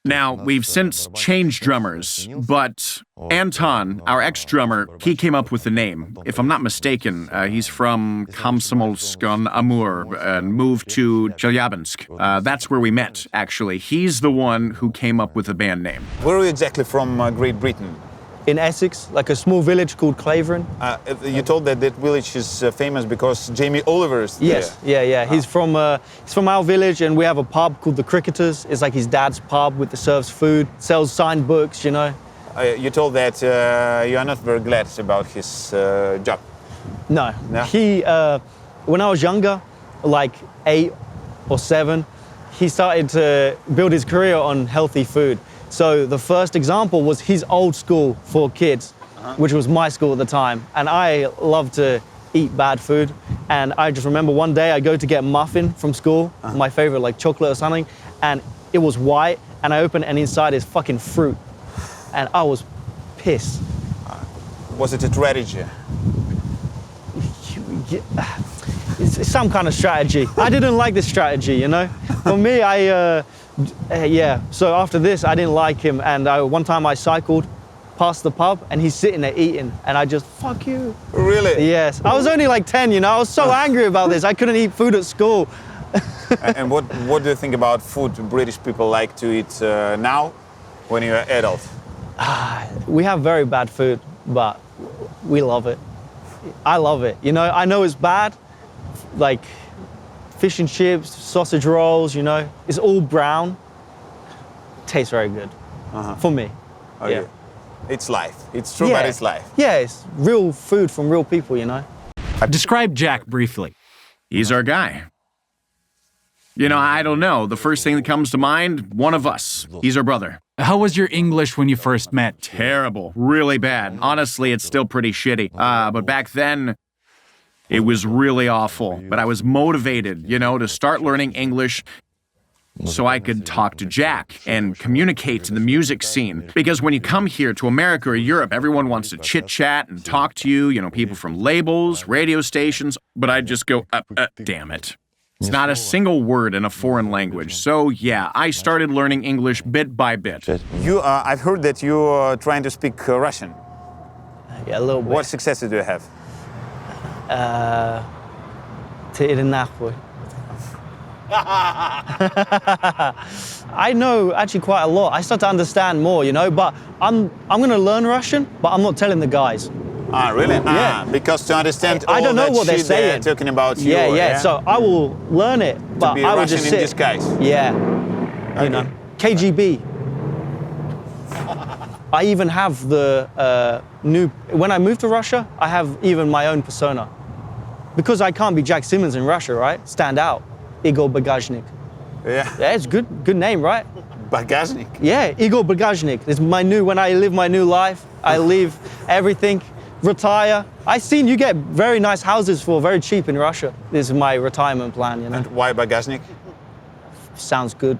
Now, we've since changed drummers, but Anton, our ex-drummer, he came up with the name. If I'm not mistaken, he's from Komsomolsk-on-Amur and moved to Chelyabinsk. That's where we met, actually. He's the one who came up with the band name. Where are you exactly from, Great Britain? In Essex, like a small village called Clavering. You told that village is famous because Jamie Oliver is there. Yes, yeah. He's from our village, and we have a pub called the Cricketers. It's like his dad's pub with the serves food, sells signed books, you know. You told that you are not very glad about his job. No. No? He, when I was younger, like 8 or 7, he started to build his career on healthy food. So the first example was his old school for kids, which was my school at the time. And I love to eat bad food. And I just remember one day I go to get a muffin from school, my favorite, like chocolate or something, and it was white, and I opened it, and inside is fucking fruit. And I was pissed. Was it a strategy? It's some kind of strategy. I didn't like this strategy, you know? For me, yeah. So after this, I didn't like him. And one time I cycled past the pub, and he's sitting there eating. And I just, fuck you. Really? Yes. I was only like 10, you know? I was so angry about this. I couldn't eat food at school. And what do you think about food British people like to eat now when you're adult? We have very bad food, but we love it. I love it. You know, I know it's bad, like fish and chips, sausage rolls, you know, it's all brown. Tastes very good for me. Oh, yeah. It's life. It's true, but it's life. Yeah, it's real food from real people, you know. Describe Jack briefly. He's our guy. You know, I don't know. The first thing that comes to mind, one of us. He's our brother. How was your English when you first met? Terrible. Really bad. Honestly, it's still pretty shitty. But back then, it was really awful. But I was motivated, you know, to start learning English so I could talk to Jack and communicate to the music scene. Because when you come here to America or Europe, everyone wants to chit-chat and talk to you, you know, people from labels, radio stations. But I'd just go, damn it. It's not a single word in a foreign language. So yeah, I started learning English bit by bit. I've heard that you're trying to speak Russian. Yeah, a little bit. What successes do you have? I know actually quite a lot. I start to understand more, you know, but I'm going to learn Russian, but I'm not telling the guys. Ah, really? Yeah. Because to understand all I don't know that what they're shit saying. They're talking about you. Yeah. So I will learn it, but be I will Russian just in sit. disguise. Yeah. Okay. You know, KGB. I even have the when I moved to Russia, I have even my own persona. Because I can't be Jack Simmons in Russia, right? Stand out. Igor Bagaznik. Yeah. Yeah, it's good name, right? Bagaznik. Yeah, Igor Bagaznik. It's when I live my new life, I leave everything, retire. I've seen you get very nice houses for very cheap in Russia. This is my retirement plan, you know. And why Bagaznik? Sounds good.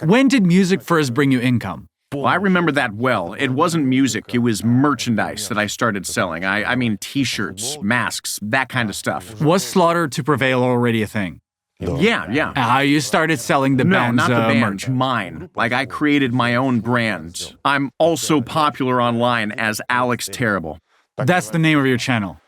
When did music first bring you income? Well, I remember that well. It wasn't music, it was merchandise that I started selling. I mean t-shirts, masks, that kind of stuff. Was Slaughter to Prevail already a thing? Yeah. How you started selling the No, band's not the band, merch? mine. Like, I created my own brand. I'm also popular online as Alex Terrible. That's the name of your channel.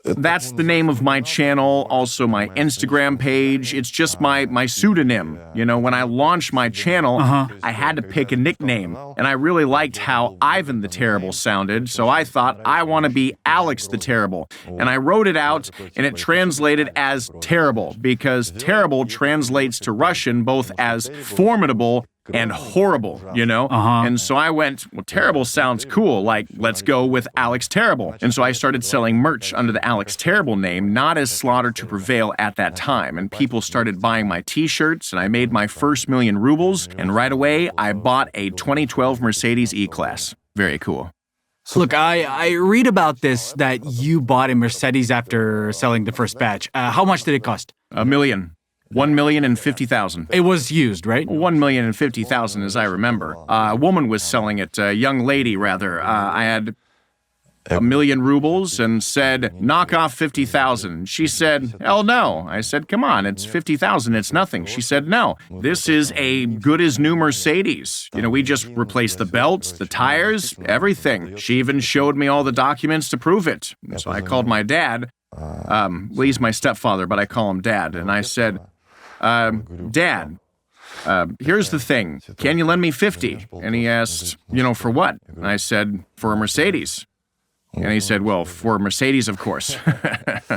That's the name of my channel, also my Instagram page. It's just my pseudonym. You know, when I launched my channel, I had to pick a nickname. And I really liked how Ivan the Terrible sounded, so I thought I want to be Alex the Terrible. And I wrote it out, and it translated as terrible, because terrible translates to Russian both as formidable and horrible, you know? And so I went, well, terrible sounds cool, like, let's go with Alex Terrible. And so I started selling merch under the Alex Terrible name, not as Slaughter to Prevail at that time. And people started buying my t-shirts, and I made my first million rubles, and right away, I bought a 2012 Mercedes E-Class. Very cool. Look, I read about this, that you bought a Mercedes after selling the first batch. How much did it cost? $1 million. 1,050,000. It was used, right? 1,050,000, as I remember. A woman was selling it, a young lady, rather. I had 1 million rubles and said, knock off 50,000. She said, hell no. I said, come on, it's 50,000, it's nothing. She said, no, this is a good as new Mercedes. You know, we just replaced the belts, the tires, everything. She even showed me all the documents to prove it. So I called my dad. Well, he's my stepfather, but I call him Dad. And I said, Dad, here's the thing. Can you lend me 50? And he asked, you know, for what? And I said, for a Mercedes. And he said, well, for Mercedes, of course.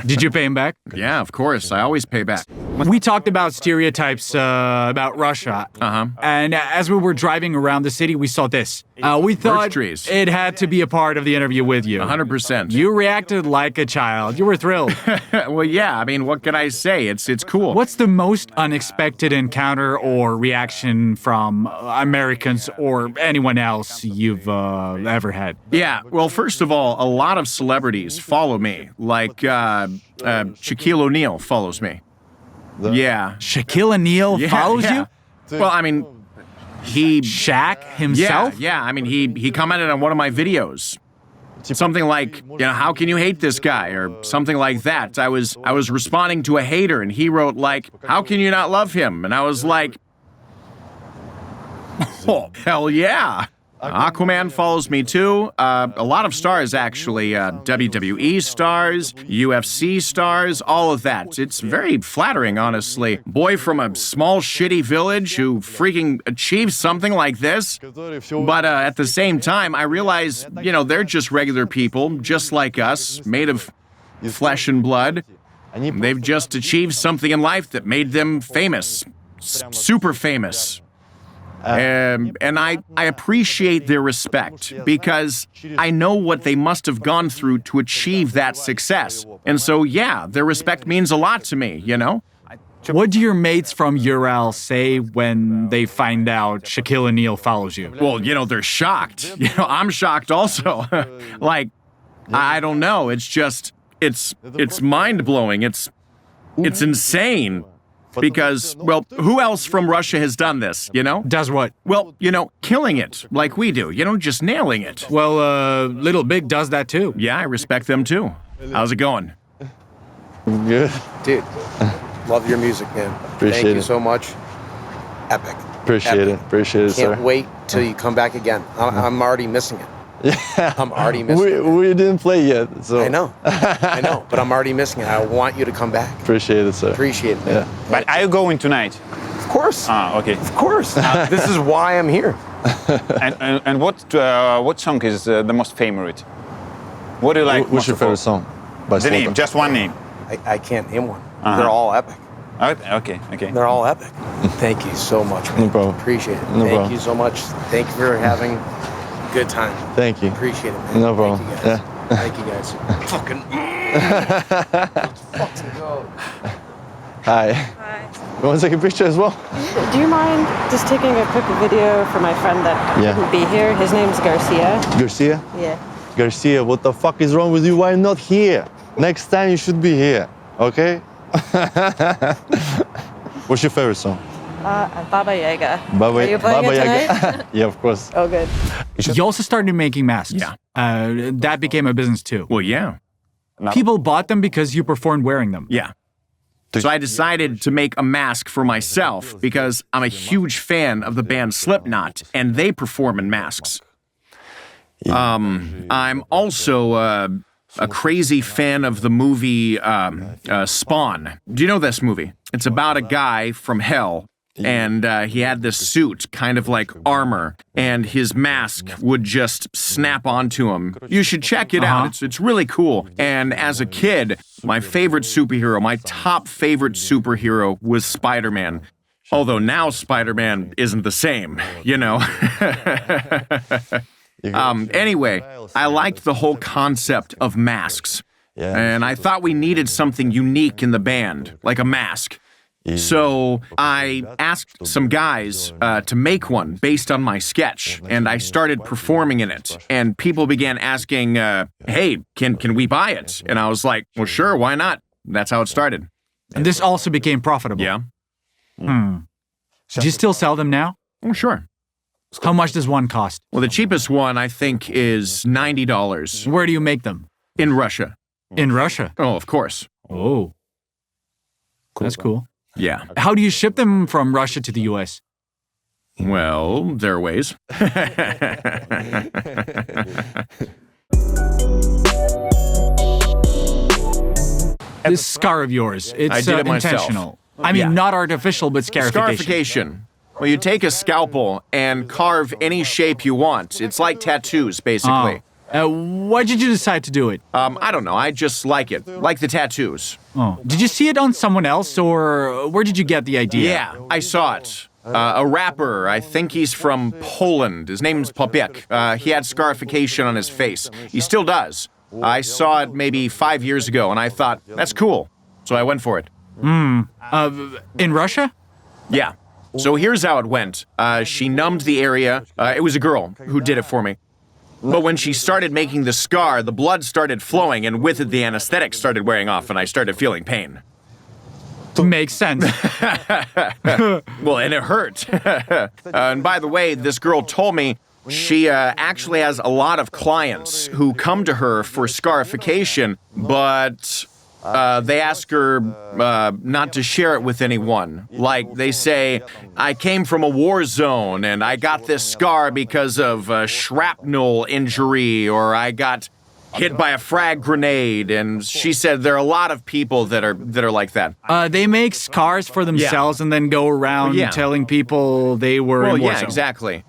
Did you pay him back? Yeah, of course. I always pay back. We talked about stereotypes about Russia. And as we were driving around the city, we saw this. We thought trees. it had to be a part of the interview with you. 100%. You reacted like a child. You were thrilled. Well, yeah, I mean, what can I say? It's cool. What's the most unexpected encounter or reaction from Americans or anyone else you've ever had? Yeah, well, first of all, a lot of celebrities follow me. Like, Shaquille O'Neal follows me. Yeah. Shaquille O'Neal follows you? Well, I mean, he... Shaq himself? Yeah, I mean, he commented on one of my videos. Something like, you know, how can you hate this guy? Or something like that. I was responding to a hater, and he wrote, like, how can you not love him? And I was like, oh, hell yeah. Aquaman follows me too. A lot of stars, actually. WWE stars, UFC stars, all of that. It's very flattering, honestly. Boy from a small, shitty village who freaking achieved something like this. But at the same time, I realize, you know, they're just regular people, just like us, made of flesh and blood. They've just achieved something in life that made them famous. Super famous. And I appreciate their respect because I know what they must have gone through to achieve that success. And so, yeah, their respect means a lot to me, you know? What do your mates from Urals say when they find out Shaquille O'Neal follows you? Well, you know, they're shocked. You know, I'm shocked also. Like, I don't know. It's just, it's mind-blowing. It's insane. Because, well, who else from Russia has done this, you know? Does what? Well, you know, killing it, like we do, you know, just nailing it. Well, Little Big does that too. Yeah, I respect them too. How's it going? Good. Dude, love your music, man. Appreciate Thank you it. so much. Epic. Appreciate it. Appreciate it, sir. Can't wait till you come back again. I'm already missing it. Yeah. I'm already missing it. We didn't play yet, so. I know, but I'm already missing it. I want you to come back. Appreciate it, sir. Appreciate it, man. Yeah. But are you going tonight? Of course. Okay. Of course. This is why I'm here. And what song is the most favorite? What do you like? What's your favorite song? By The name, Slaughter? just one name. I can't name one. They're all epic. Okay. They're all epic. Thank you so much, man. No problem. Appreciate it. No Thank problem. you so much. Thank you for having a good time. Thank you. Appreciate it, man. No problem. Thank you guys. Yeah. Thank you guys. Fucking. Let's fucking go. Hi. Hi. You want to take a picture as well? Do you mind just taking a quick video for my friend that Yeah. couldn't be here? His name's Garcia. Garcia? Yeah. Garcia, what the fuck is wrong with you? Why not here? Next time you should be here, okay? What's your favorite song? Baba Yaga. Baba, Are you playing Baba it Yaga. tonight? Yeah, of course. Oh, good. You also started making masks. Yeah. That became a business too. Well, yeah. People bought them because you performed wearing them. Yeah. So I decided to make a mask for myself because I'm a huge fan of the band Slipknot, and they perform in masks. I'm also a crazy fan of the movie Spawn. Do you know this movie? It's about a guy from hell, and he had this suit, kind of like armor, and his mask would just snap onto him. You should check it out. It's really cool. And as a kid, my favorite superhero, my top favorite superhero was Spider-Man. Although now Spider-Man isn't the same, you know. Anyway, I liked the whole concept of masks. And I thought we needed something unique in the band, like a mask. So I asked some guys to make one based on my sketch, and I started performing in it. And people began asking, hey, can we buy it? And I was like, well, sure, why not? That's how it started. And this also became profitable. Yeah. Do you still sell them now? Oh, sure. How much does one cost? Well, the cheapest one, I think, is $90. Where do you make them? In Russia. In Russia? Oh, of course. Oh. That's cool. Yeah. How do you ship them from Russia to the US? Well, there are ways. This scar of yours, it's I did it myself. intentional. I mean, not artificial, but scarification. Scarification. Well, you take a scalpel and carve any shape you want. It's like tattoos, basically. Why did you decide to do it? I don't know. I just like it. Like the tattoos. Oh. Did you see it on someone else, or where did you get the idea? Yeah, I saw it. A rapper, I think he's from Poland. His name's Popek. He had scarification on his face. He still does. I saw it maybe 5 years ago, and I thought, that's cool. So I went for it. In Russia? Yeah. So here's how it went. She numbed the area. It was a girl who did it for me. But when she started making the scar, the blood started flowing, and with it, the anesthetic started wearing off, and I started feeling pain. Makes sense. Well, and it hurt. And by the way, this girl told me she actually has a lot of clients who come to her for scarification, but they ask her not to share it with anyone. Like, they say, I came from a war zone and I got this scar because of a shrapnel injury, or I got hit by a frag grenade. And she said there are a lot of people that are like that. They make scars for themselves and then go around telling people they were in war zone. Exactly.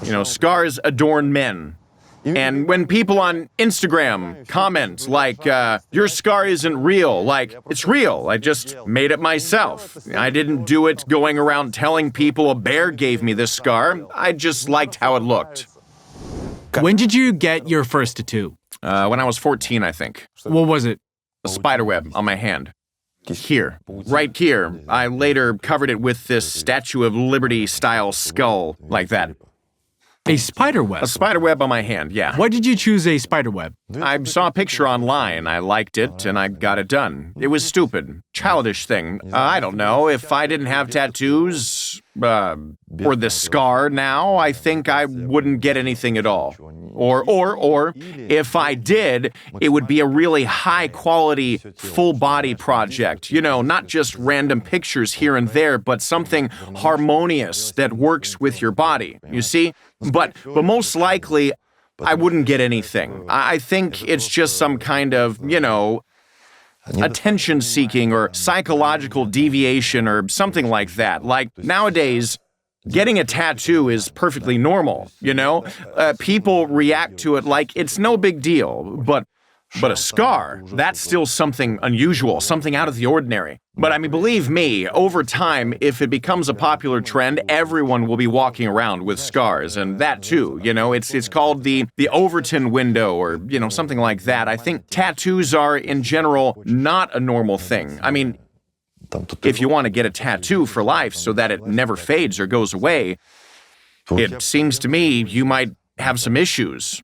You know, scars adorn men. And when people on Instagram comment, like, your scar isn't real, like, it's real, I just made it myself. I didn't do it going around telling people a bear gave me this scar. I just liked how it looked. When did you get your first tattoo? When I was 14, I think. What was it? A spider web on my hand. Here. Right here. I later covered it with this Statue of Liberty-style skull, like that. A spider web? A spider web on my hand, yeah. Why did you choose a spider web? I saw a picture online, I liked it, and I got it done. It was stupid. Childish thing. I don't know, if I didn't have tattoos, or this scar now, I think I wouldn't get anything at all. Or, if I did, it would be a really high-quality, full-body project. You know, not just random pictures here and there, but something harmonious that works with your body, you see? But most likely, I wouldn't get anything. I think it's just some kind of, you know, attention-seeking or psychological deviation or something like that. Like, nowadays, getting a tattoo is perfectly normal, you know? People react to it like it's no big deal, but a scar, that's still something unusual, something out of the ordinary. But I mean, believe me, over time, if it becomes a popular trend, everyone will be walking around with scars, and that too, you know, it's called the Overton window, or, you know, something like that. I think tattoos are, in general, not a normal thing. I mean, if you want to get a tattoo for life so that it never fades or goes away, it seems to me you might have some issues.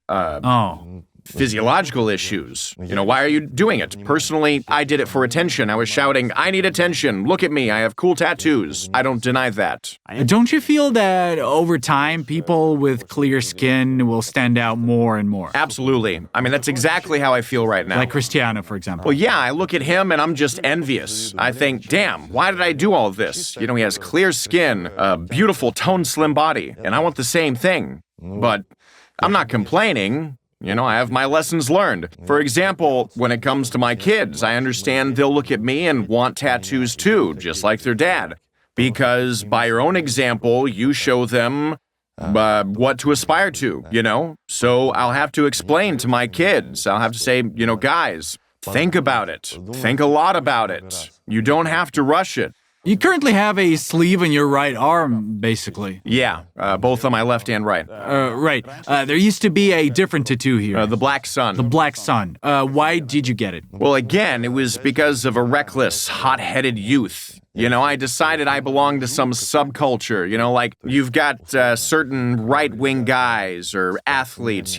Physiological issues. You know, why are you doing it? Personally, I did it for attention. I was shouting, I need attention. Look at me. I have cool tattoos. I don't deny that. Don't you feel that over time, people with clear skin will stand out more and more? Absolutely. I mean, that's exactly how I feel right now. Like Cristiano, for example. Well, yeah, I look at him and I'm just envious. I think, damn, why did I do all this? You know, he has clear skin, a beautiful toned slim body, and I want the same thing. But I'm not complaining. You know, I have my lessons learned. For example, when it comes to my kids, I understand they'll look at me and want tattoos too, just like their dad. Because by your own example, you show them what to aspire to, you know? So I'll have to explain to my kids. I'll have to say, you know, guys, think about it. Think a lot about it. You don't have to rush it. You currently have a sleeve in your right arm, basically. Yeah, both on my left and right. Right. There used to be a different tattoo here. The Black Sun. The Black Sun. Why did you get it? Well, again, it was because of a reckless, hot-headed youth. I decided I belonged to some subculture. Like you've got certain right-wing guys or athletes,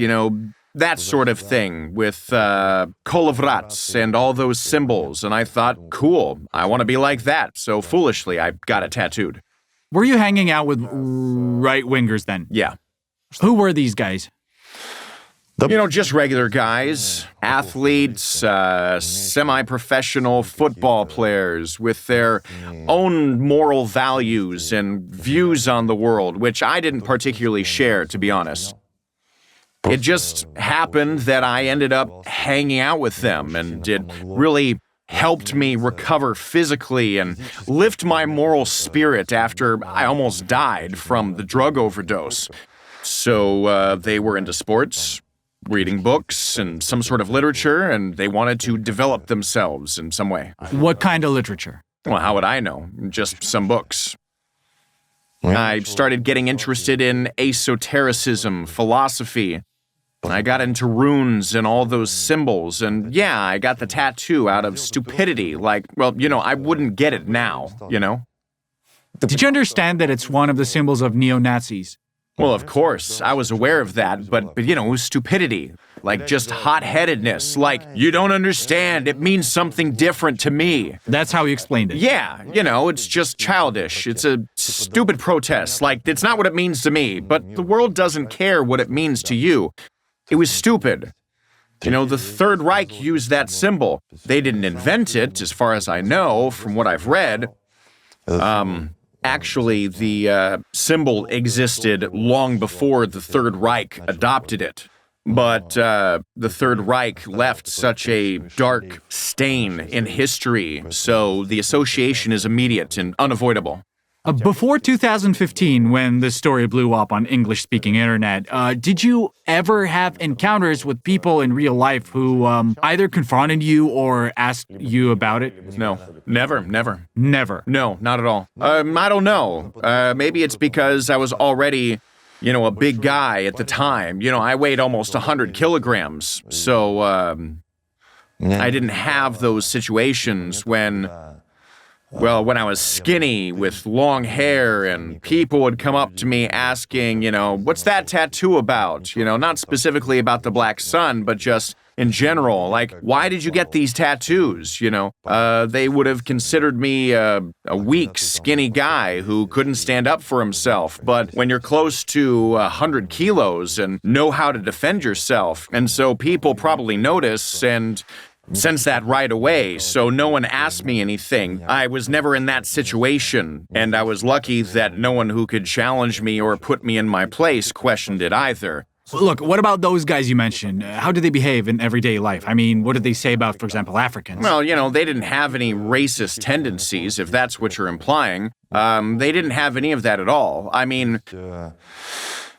that sort of thing with kolovrats and all those symbols. And I thought, cool, I want to be like that. So foolishly, I got it tattooed. Were you hanging out with right-wingers then? Yeah. Who were these guys? Just regular guys, athletes, semi-professional football players with their own moral values and views on the world, which I didn't particularly share, to be honest. It just happened that I ended up hanging out with them, and it really helped me recover physically and lift my moral spirit after I almost died from the drug overdose. So they were into sports, reading books and some sort of literature, and they wanted to develop themselves in some way. What kind of literature? Well, how would I know? Just some books. I started getting interested in esotericism, philosophy. I got into runes and all those symbols, and yeah, I got the tattoo out of stupidity. Like, well, I wouldn't get it now, Did you understand that it's one of the symbols of neo-Nazis? Well, of course, I was aware of that, but it was stupidity. Like, just hot-headedness. Like, you don't understand, it means something different to me. That's how you explained it. Yeah, it's just childish. It's a stupid protest. Like, it's not what it means to me, but the world doesn't care what it means to you. It was stupid. The Third Reich used that symbol. They didn't invent it, as far as I know, from what I've read. Actually, the symbol existed long before the Third Reich adopted it. But the Third Reich left such a dark stain in history, so the association is immediate and unavoidable. Before 2015, when this story blew up on English-speaking internet, did you ever have encounters with people in real life who either confronted you or asked you about it? No, never. Never? No, not at all. I don't know. Maybe it's because I was already, a big guy at the time. I weighed almost 100 kilograms, so I didn't have those situations when I was skinny with long hair and people would come up to me asking, what's that tattoo about? Not specifically about the Black Sun, but just in general, like, why did you get these tattoos? They would have considered me a weak, skinny guy who couldn't stand up for himself. But when you're close to 100 kilos and know how to defend yourself, and so people probably notice and sense that right away, so no one asked me anything. I was never in that situation, and I was lucky that no one who could challenge me or put me in my place questioned it either. Look, what about those guys you mentioned? How do they behave in everyday life? I mean, what did they say about, for example, Africans? Well, they didn't have any racist tendencies, if that's what you're implying. They didn't have any of that at all. I mean,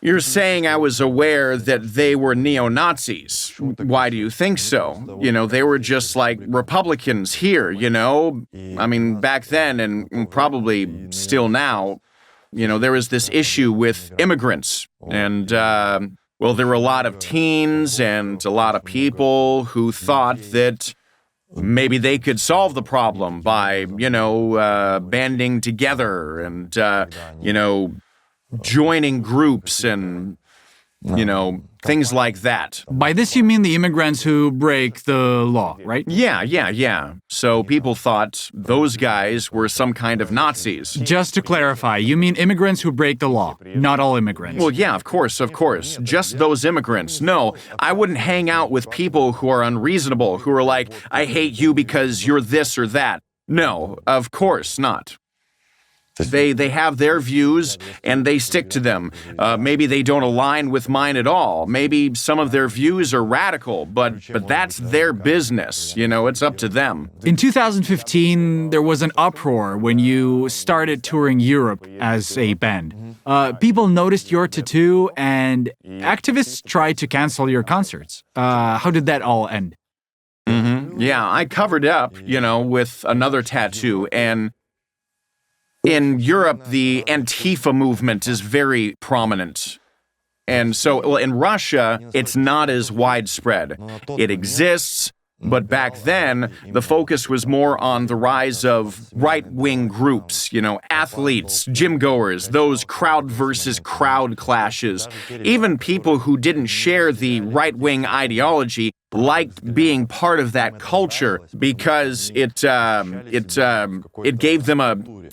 you're saying I was aware that they were neo-Nazis. Why do you think so? They were just like Republicans here, I mean, back then and probably still now, there was this issue with immigrants. And, there were a lot of teens and a lot of people who thought that maybe they could solve the problem by, banding together and, joining groups and, things like that. By this you mean the immigrants who break the law, right? Yeah. So people thought those guys were some kind of Nazis. Just to clarify, you mean immigrants who break the law, not all immigrants. Well, yeah, of course. Just those immigrants. No, I wouldn't hang out with people who are unreasonable, who are like, I hate you because you're this or that. No, of course not. They have their views, and they stick to them. Maybe they don't align with mine at all. Maybe some of their views are radical, but that's their business. It's up to them. In 2015, there was an uproar when you started touring Europe as a band. People noticed your tattoo, and activists tried to cancel your concerts. How did that all end? Yeah, I covered up, with another tattoo, and In Europe, the Antifa movement is very prominent. And so, well, in Russia, it's not as widespread. It exists, but back then, the focus was more on the rise of right-wing groups, athletes, gym-goers, those crowd versus crowd clashes. Even people who didn't share the right-wing ideology liked being part of that culture because it gave them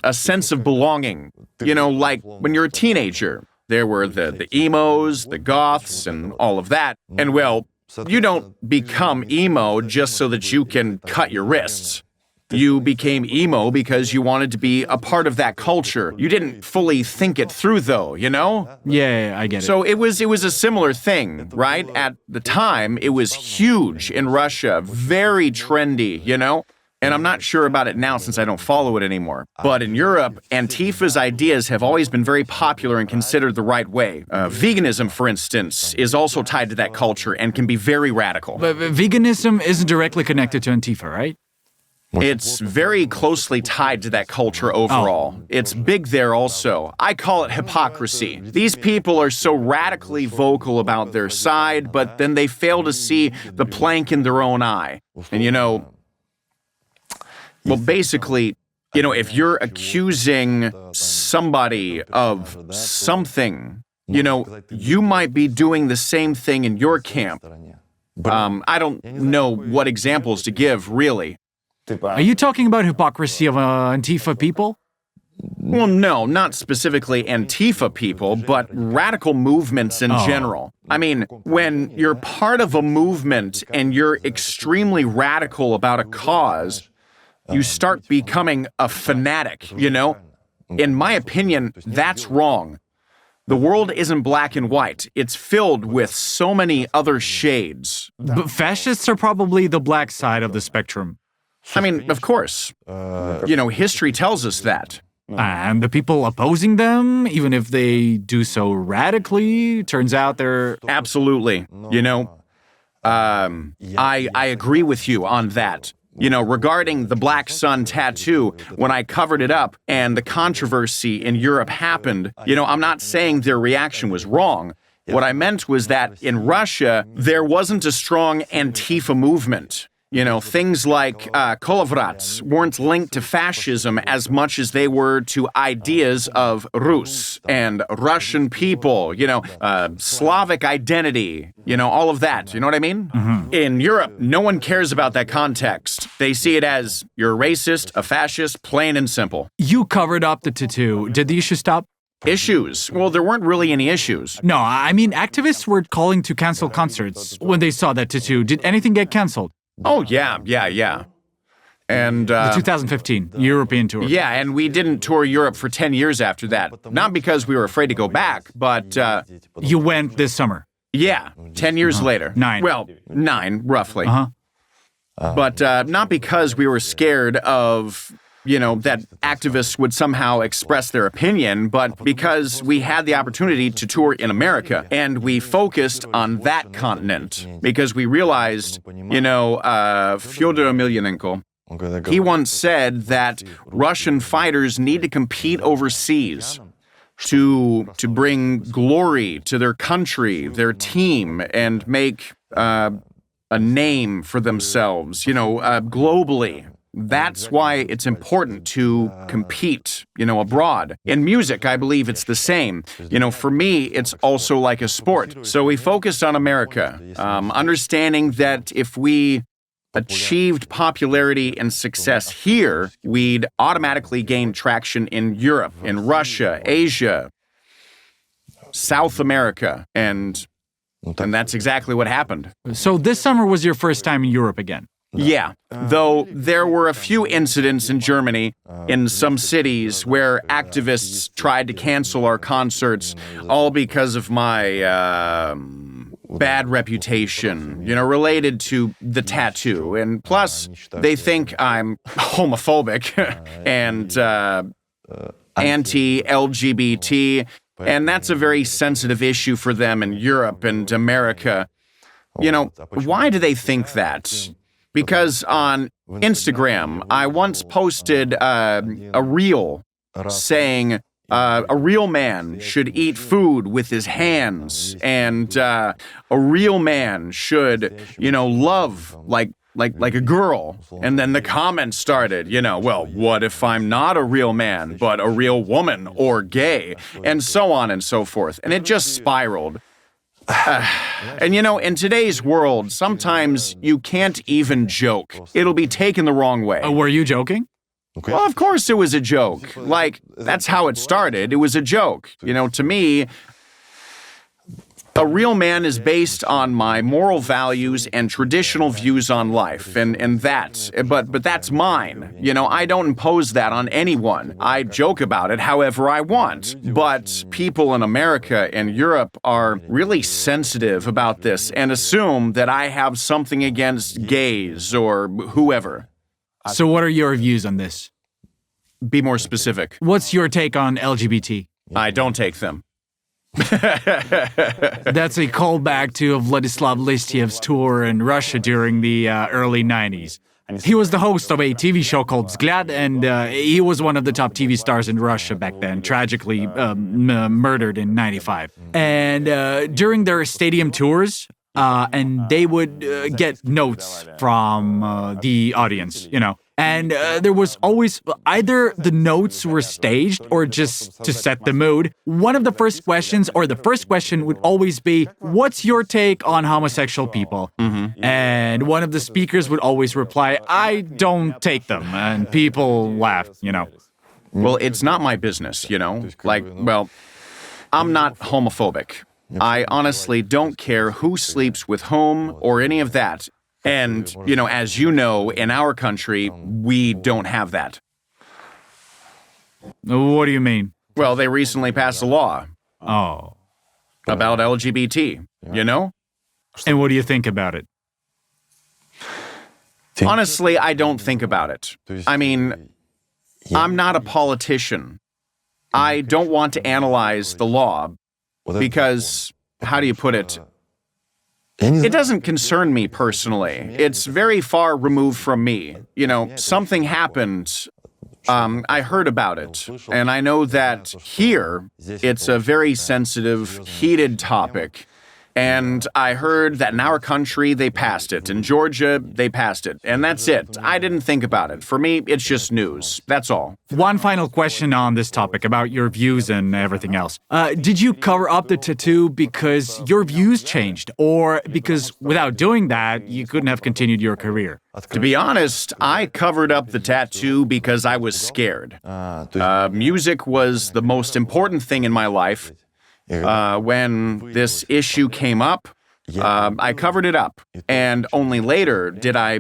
a sense of belonging. Like when you're a teenager. There were the emos, the goths, and all of that. And well, you don't become emo just so that you can cut your wrists. You became emo because you wanted to be a part of that culture. You didn't fully think it through, though, Yeah, I get it. So it was a similar thing, right? At the time, it was huge in Russia, very trendy, And I'm not sure about it now since I don't follow it anymore. But in Europe, Antifa's ideas have always been very popular and considered the right way. Veganism, for instance, is also tied to that culture and can be very radical. But veganism isn't directly connected to Antifa, right? It's very closely tied to that culture overall. It's big there also. I call it hypocrisy. These people are so radically vocal about their side, but then they fail to see the plank in their own eye. And well, basically, if you're accusing somebody of something, you might be doing the same thing in your camp. I don't know what examples to give, really. Are you talking about hypocrisy of Antifa people? Well, no, not specifically Antifa people, but radical movements in general. I mean, when you're part of a movement and you're extremely radical about a cause, you start becoming a fanatic, In my opinion, that's wrong. The world isn't black and white. It's filled with so many other shades. But fascists are probably the black side of the spectrum. I mean, of course. History tells us that. And the people opposing them, even if they do so radically, turns out they're... Absolutely. I agree with you on that. Regarding the Black Sun tattoo, when I covered it up and the controversy in Europe happened, I'm not saying their reaction was wrong. What I meant was that in Russia, there wasn't a strong Antifa movement. Things like Kolovrats weren't linked to fascism as much as they were to ideas of Rus and Russian people, Slavic identity, all of that. You know what I mean? Mm-hmm. In Europe, no one cares about that context. They see it as you're a racist, a fascist, plain and simple. You covered up the tattoo. Did the issue stop? Issues? Well, there weren't really any issues. No, I mean, activists were calling to cancel concerts when they saw that tattoo. Did anything get canceled? Oh, yeah. And, the 2015 European tour. Yeah, and we didn't tour Europe for 10 years after that. Not because we were afraid to go back, but, You went this summer? Yeah, 10 years later. 9. Well, 9, roughly. Uh-huh. But not because we were scared of, that activists would somehow express their opinion, but because we had the opportunity to tour in America, and we focused on that continent, because we realized, Fyodor Emelianenko, he once said that Russian fighters need to compete overseas to bring glory to their country, their team, and make a name for themselves, globally. That's why it's important to compete, abroad. In music, I believe it's the same. For me, it's also like a sport. So we focused on America, understanding that if we achieved popularity and success here, we'd automatically gain traction in Europe, in Russia, Asia, South America, and that's exactly what happened. So this summer was your first time in Europe again? Yeah, though there were a few incidents in Germany, in some cities, where activists tried to cancel our concerts, all because of my bad reputation, related to the tattoo. And plus, they think I'm homophobic and anti-LGBT, and that's a very sensitive issue for them in Europe and America. Why do they think that? Because on Instagram, I once posted a reel saying a real man should eat food with his hands, and a real man should, love like a girl. And then the comments started, well, what if I'm not a real man, but a real woman or gay, and so on and so forth. And it just spiraled. And in today's world, sometimes you can't even joke. It'll be taken the wrong way. Were you joking? Well, of course it was a joke. Like, that's how it started. It was a joke. To me, a real man is based on my moral values and traditional views on life, and but that's mine. I don't impose that on anyone. I joke about it however I want. But people in America and Europe are really sensitive about this and assume that I have something against gays or whoever. So what are your views on this? Be more specific. What's your take on LGBT? I don't take them. That's a callback to Vladislav Listiev's tour in Russia during the early 90s. He was the host of a TV show called Vzglad, and he was one of the top TV stars in Russia back then, tragically murdered in 95. And during their stadium tours, and they would get notes from the audience, And there was always either the notes were staged or just to set the mood. One of the first questions, or the first question would always be, what's your take on homosexual people? Mm-hmm. And one of the speakers would always reply, I don't take them. And people laughed, Well, it's not my business, I'm not homophobic. I honestly don't care who sleeps with whom or any of that. And, as you know, in our country, we don't have that. What do you mean? Well, they recently passed a law. Oh. About LGBT, And what do you think about it? Honestly, I don't think about it. I mean, I'm not a politician. I don't want to analyze the law because, how do you put it? It doesn't concern me personally. It's very far removed from me. Something happened. I heard about it. And I know that here, it's a very sensitive, heated topic. And I heard that in our country, they passed it. In Georgia, they passed it. And that's it. I didn't think about it. For me, it's just news. That's all. One final question on this topic about your views and everything else. Did you cover up the tattoo because your views changed? Or because without doing that, you couldn't have continued your career? To be honest, I covered up the tattoo because I was scared. Music was the most important thing in my life. When this issue came up, I covered it up, and only later did I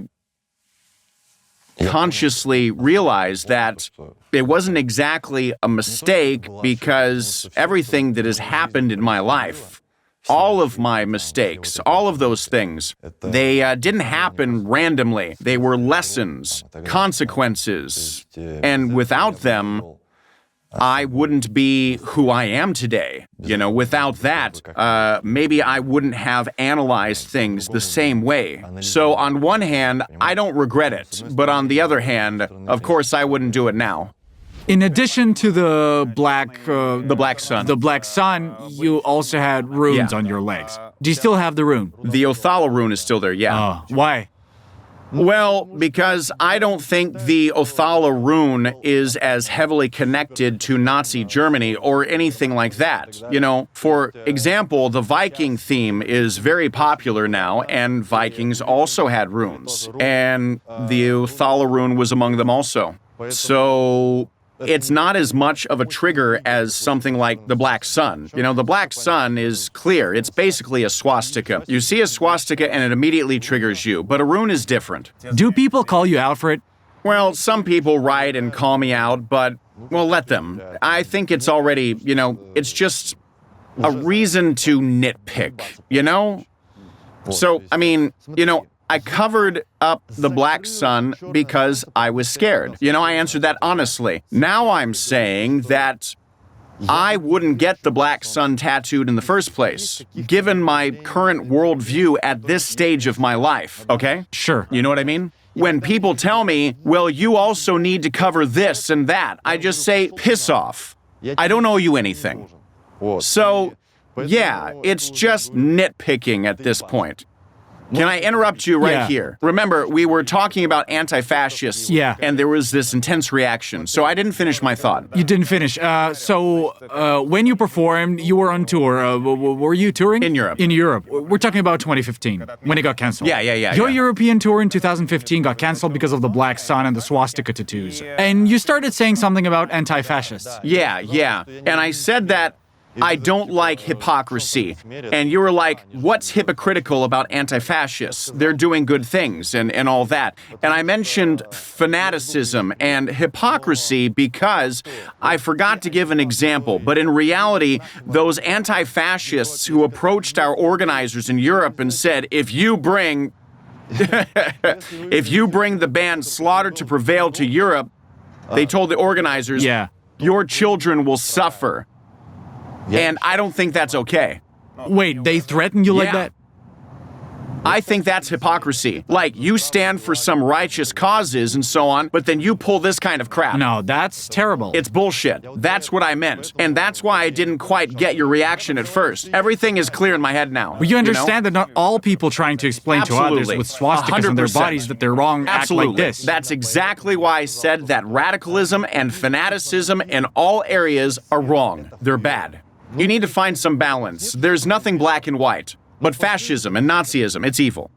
consciously realize that it wasn't exactly a mistake, because everything that has happened in my life, all of my mistakes, all of those things, they didn't happen randomly. They were lessons, consequences, and without them, I wouldn't be who I am today. Without that, maybe I wouldn't have analyzed things the same way. So on one hand, I don't regret it. But on the other hand, of course, I wouldn't do it now. In addition to the black sun. The black sun, you also had runes on your legs. Do you still have the rune? The Othala rune is still there, yeah. Why? Well, because I don't think the Othala rune is as heavily connected to Nazi Germany or anything like that. For example, the Viking theme is very popular now, and Vikings also had runes. And the Othala rune was among them also. So it's not as much of a trigger as something like the Black Sun. The Black Sun is clear. It's basically a swastika. You see a swastika and it immediately triggers you, but a rune is different. Do people call you out for it? Well, some people write and call me out, but, well, let them. I think it's already, it's just a reason to nitpick, So, I mean, I covered up the Black Sun because I was scared. I answered that honestly. Now I'm saying that I wouldn't get the Black Sun tattooed in the first place, given my current worldview at this stage of my life, okay? Sure. You know what I mean? When people tell me, well, you also need to cover this and that, I just say, piss off. I don't owe you anything. So, yeah, it's just nitpicking at this point. Can I interrupt you right here? Remember, we were talking about anti-fascists, and there was this intense reaction, so I didn't finish my thought. You didn't finish. When you performed, you were on tour. Were you touring? In Europe. In Europe. We're talking about 2015, when it got canceled. Yeah. Your European tour in 2015 got canceled because of the black sun and the swastika tattoos. And you started saying something about anti-fascists. Yeah. And I said that I don't like hypocrisy. And you were like, what's hypocritical about anti-fascists? They're doing good things and all that. And I mentioned fanaticism and hypocrisy because I forgot to give an example. But in reality, those anti-fascists who approached our organizers in Europe and said, if you bring the band Slaughter to Prevail to Europe, they told the organizers, your children will suffer. And I don't think that's okay. Wait, they threaten you like that? I think that's hypocrisy. Like, you stand for some righteous causes and so on, but then you pull this kind of crap. No, that's terrible. It's bullshit. That's what I meant. And that's why I didn't quite get your reaction at first. Everything is clear in my head now. But you understand that not all people trying to explain to others with swastikas on their bodies that they're wrong act like this. That's exactly why I said that radicalism and fanaticism in all areas are wrong. They're bad. You need to find some balance. There's nothing black and white. But fascism and Nazism, it's evil.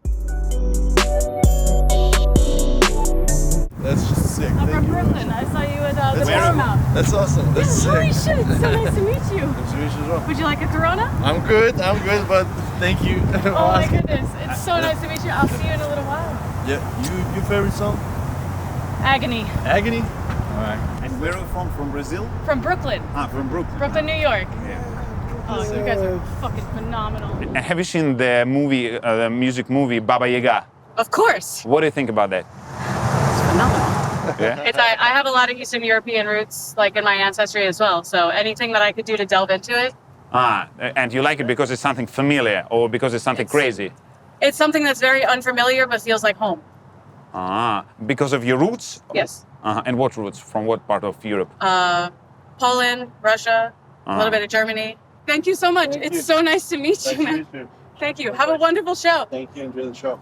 That's just sick. I'm from Brooklyn. I saw you at the Paramount. That's awesome. That's sick. Holy shit, it's so nice to meet you. Nice to meet you as well. Would you like a Corona? I'm good, but thank you. Oh my goodness, it's so nice to meet you. I'll see you in a little while. Yeah, your favorite song? Agony. Agony? Alright. And where are you from? From Brazil? From Brooklyn. From Brooklyn. Brooklyn, New York. Yeah. Oh, you guys are fucking phenomenal. Have you seen the movie, the music movie Baba Yaga? Of course. What do you think about that? It's phenomenal. Yeah? I have a lot of Eastern European roots, like in my ancestry as well. So anything that I could do to delve into it. And you like it because it's something familiar or because it's something crazy? It's something that's very unfamiliar but feels like home. Because of your roots? Yes. And what roots? From what part of Europe? Poland, Russia, a little bit of Germany. Thank you so much. It's so nice to meet you, man. Thank you. Have a wonderful show. Thank you. Enjoy the show.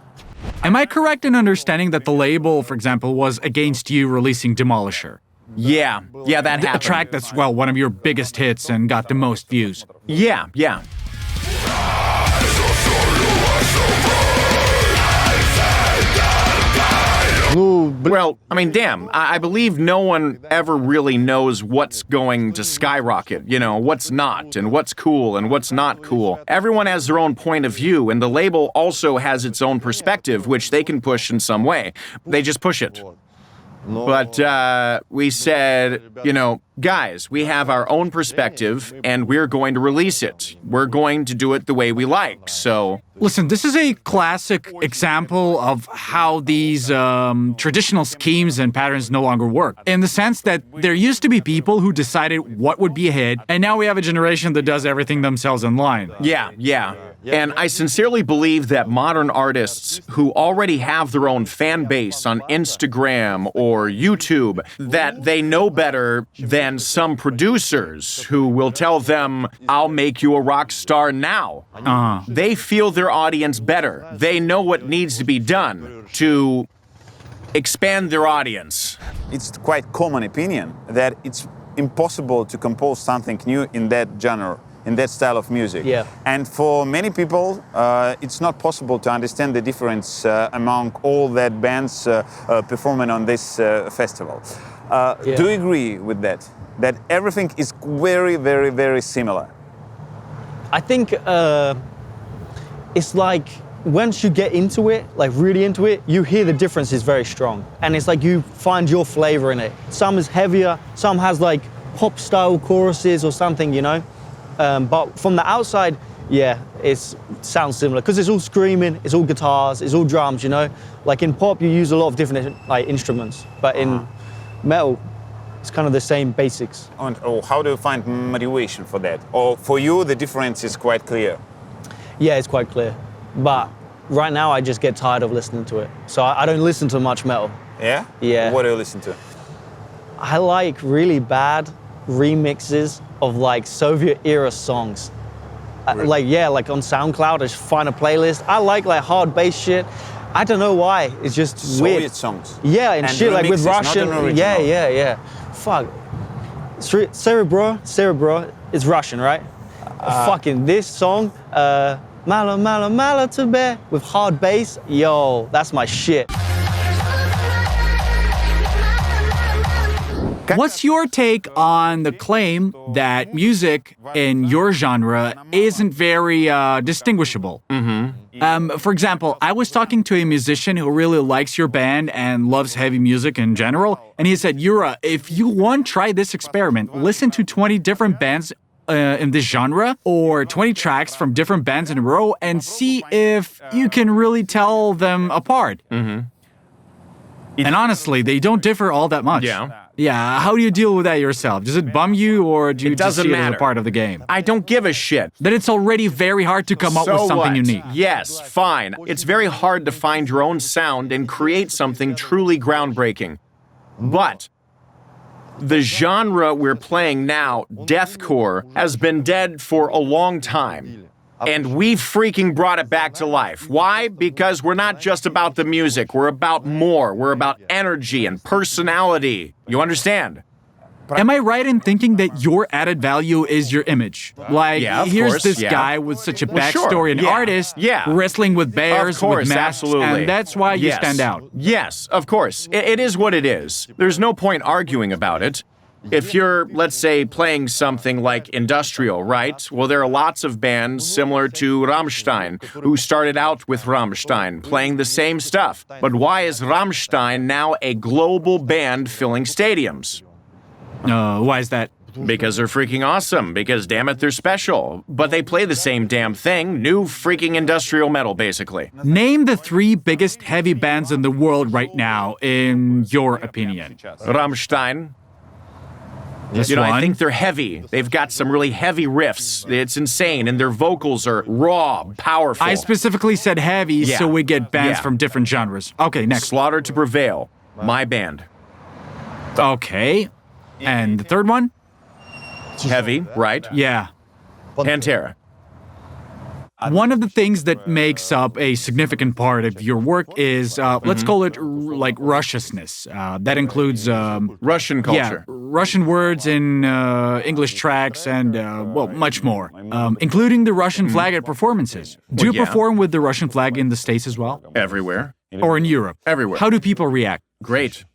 Am I correct in understanding that the label, for example, was against you releasing Demolisher? Yeah, that happened. A track that's, well, one of your biggest hits and got the most views. Yeah. Well, I mean, damn, I believe no one ever really knows what's going to skyrocket, what's not, and what's cool and what's not cool. Everyone has their own point of view, and the label also has its own perspective, which they can push in some way. They just push it. But we said, guys, we have our own perspective, and we're going to release it. We're going to do it the way we like, so... Listen, this is a classic example of how these traditional schemes and patterns no longer work. In the sense that there used to be people who decided what would be a hit, and now we have a generation that does everything themselves online. Yeah. And I sincerely believe that modern artists who already have their own fan base on Instagram or YouTube, that they know better than some producers who will tell them, I'll make you a rock star now. They feel their audience better. They know what needs to be done to expand their audience. It's quite common opinion that it's impossible to compose something new in that genre, in that style of music. Yeah. And for many people, it's not possible to understand the difference among all that bands performing on this festival. Do you agree with that? That everything is very, very, very similar? I think it's like once you get into it, like really into it, you hear the difference is very strong. And it's like you find your flavor in it. Some is heavier, some has like pop style choruses or something, But from the outside, it sounds similar because it's all screaming, it's all guitars, it's all drums, Like in pop, you use a lot of different instruments, but in metal, it's kind of the same basics. And how do you find motivation for that? Or for you, the difference is quite clear? Yeah, it's quite clear. But right now I just get tired of listening to it. So I don't listen to much metal. Yeah? Yeah. What do you listen to? I like really bad remixes of like Soviet era songs. Like on SoundCloud, I just find a playlist. I like hard bass shit. I don't know why. It's just Soviet weird. songs. Yeah, and shit like with remixes, not Russian. an original. Yeah. Fuck. Cerebro is Russian, right? Fucking this song, Mala Mala Mala Tebe with hard bass. Yo, that's my shit. What's your take on the claim that music in your genre isn't very distinguishable? For example, I was talking to a musician who really likes your band and loves heavy music in general, and he said, Yura, if you want to try this experiment, listen to 20 different bands in this genre, or 20 tracks from different bands in a row, and see if you can really tell them apart. And honestly, they don't differ all that much. Yeah, how do you deal with that yourself? Does it bum you, or do you just see it as a part of the game? I don't give a shit. That it's already very hard to come up with something unique. Yes, fine. It's very hard to find your own sound and create something truly groundbreaking. But the genre we're playing now, deathcore, has been dead for a long time. And we freaking brought it back to life. Why? Because we're not just about the music. We're about more. We're about energy and personality. You understand? Am I right in thinking that your added value is your image? Like, here's this guy with such a backstory, an artist, wrestling with bears, with masks, and that's why you stand out. Yes, of course. It is what it is. There's no point arguing about it. If you're, let's say, playing something like industrial, right? Well, there are lots of bands similar to Rammstein who started out with Rammstein, playing the same stuff. But why is Rammstein now a global band filling stadiums? Why is that? Because they're freaking awesome. Because, damn it, they're special. But they play the same damn thing. New freaking industrial metal, basically. Name the 3 biggest heavy bands in the world right now, in your opinion. Rammstein. I think they're heavy. They've got some really heavy riffs. It's insane, and their vocals are raw, powerful. I specifically said heavy, so we get bands from different genres. Okay, next. Slaughter to Prevail, my band. Okay. And the third one? Heavy, right? Yeah. Pantera. One of the things that makes up a significant part of your work is, let's call it like Russishness. That includes Russian culture. Yeah, Russian words in English tracks and, much more, including the Russian flag at performances. Do you perform with the Russian flag in the States as well? Everywhere. Or in Europe? Everywhere. How do people react? Great.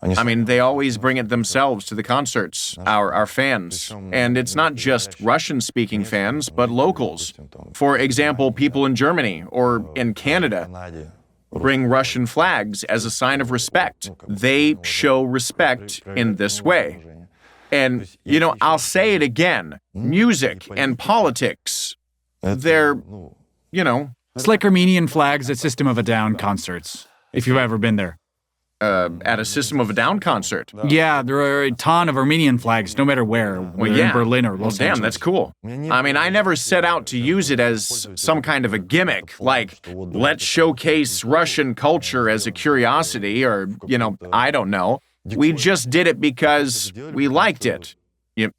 I mean, they always bring it themselves to the concerts, our fans. And it's not just Russian-speaking fans, but locals. For example, people in Germany or in Canada bring Russian flags as a sign of respect. They show respect in this way. And, I'll say it again. Music and politics, they're, It's like Armenian flags at System of a Down concerts, if you've ever been there. At a System of a Down concert. Yeah, there are a ton of Armenian flags, no matter where, in Berlin or Los Angeles. Damn, that's cool. I mean, I never set out to use it as some kind of a gimmick, like, let's showcase Russian culture as a curiosity, or, I don't know. We just did it because we liked it. You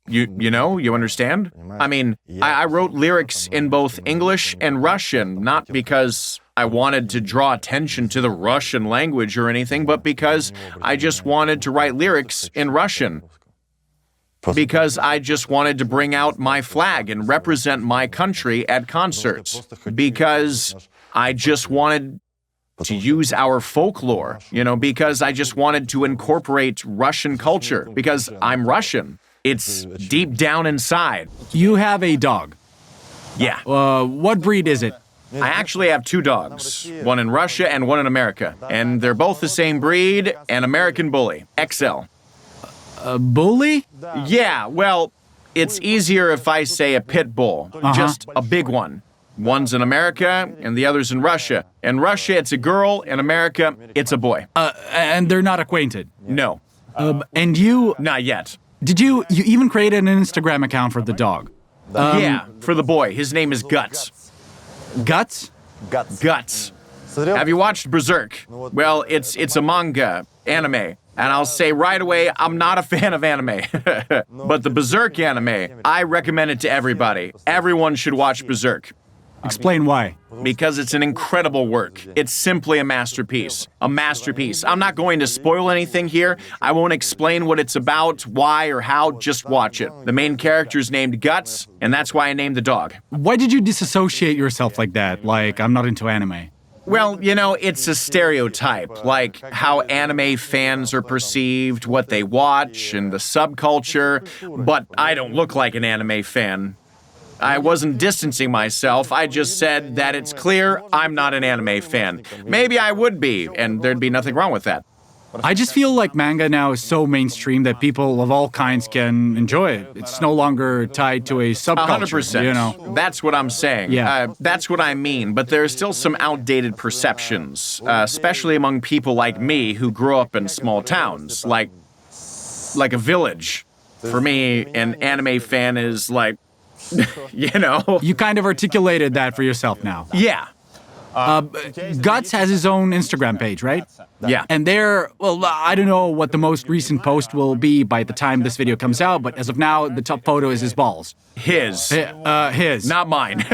understand? I mean, I wrote lyrics in both English and Russian, not because I wanted to draw attention to the Russian language or anything, but because I just wanted to write lyrics in Russian. Because I just wanted to bring out my flag and represent my country at concerts. Because I just wanted to use our folklore, because I just wanted to incorporate Russian culture, because I'm Russian. It's deep down inside. You have a dog. Yeah. What breed is it? I actually have 2 dogs, one in Russia and one in America. And they're both the same breed, an American Bully, XL. A bully? Yeah, well, it's easier if I say a pit bull, just a big one. One's in America and the other's in Russia. In Russia, it's a girl. In America, it's a boy. And they're not acquainted? No. And you? Not yet. Did you even created an Instagram account for the dog? Yeah, for the boy. His name is Guts. Guts? Guts. Have you watched Berserk? Well, it's a manga, anime, and I'll say right away, I'm not a fan of anime. But the Berserk anime, I recommend it to everybody. Everyone should watch Berserk. Explain why. Because it's an incredible work. It's simply a masterpiece. A masterpiece. I'm not going to spoil anything here. I won't explain what it's about, why, or how. Just watch it. The main character's named Guts, and that's why I named the dog. Why did you disassociate yourself like that? Like, I'm not into anime. Well, you know, it's a stereotype, like how anime fans are perceived, what they watch, and the subculture, but I don't look like an anime fan. I wasn't distancing myself, I just said that it's clear I'm not an anime fan. Maybe I would be, and there'd be nothing wrong with that. I just feel like manga now is so mainstream that people of all kinds can enjoy it. It's no longer tied to a subculture, 100%. you know? That's what I'm saying. Yeah. That's what I mean, but there are still some outdated perceptions, especially among people like me who grew up in small towns, like a village. For me, an anime fan is like, you know. You kind of articulated that for yourself now. Yeah. Guts has his own Instagram page, right? Yeah. And there, well, I don't know what the most recent post will be by the time this video comes out, but as of now, the top photo is his balls. His. His. Not mine.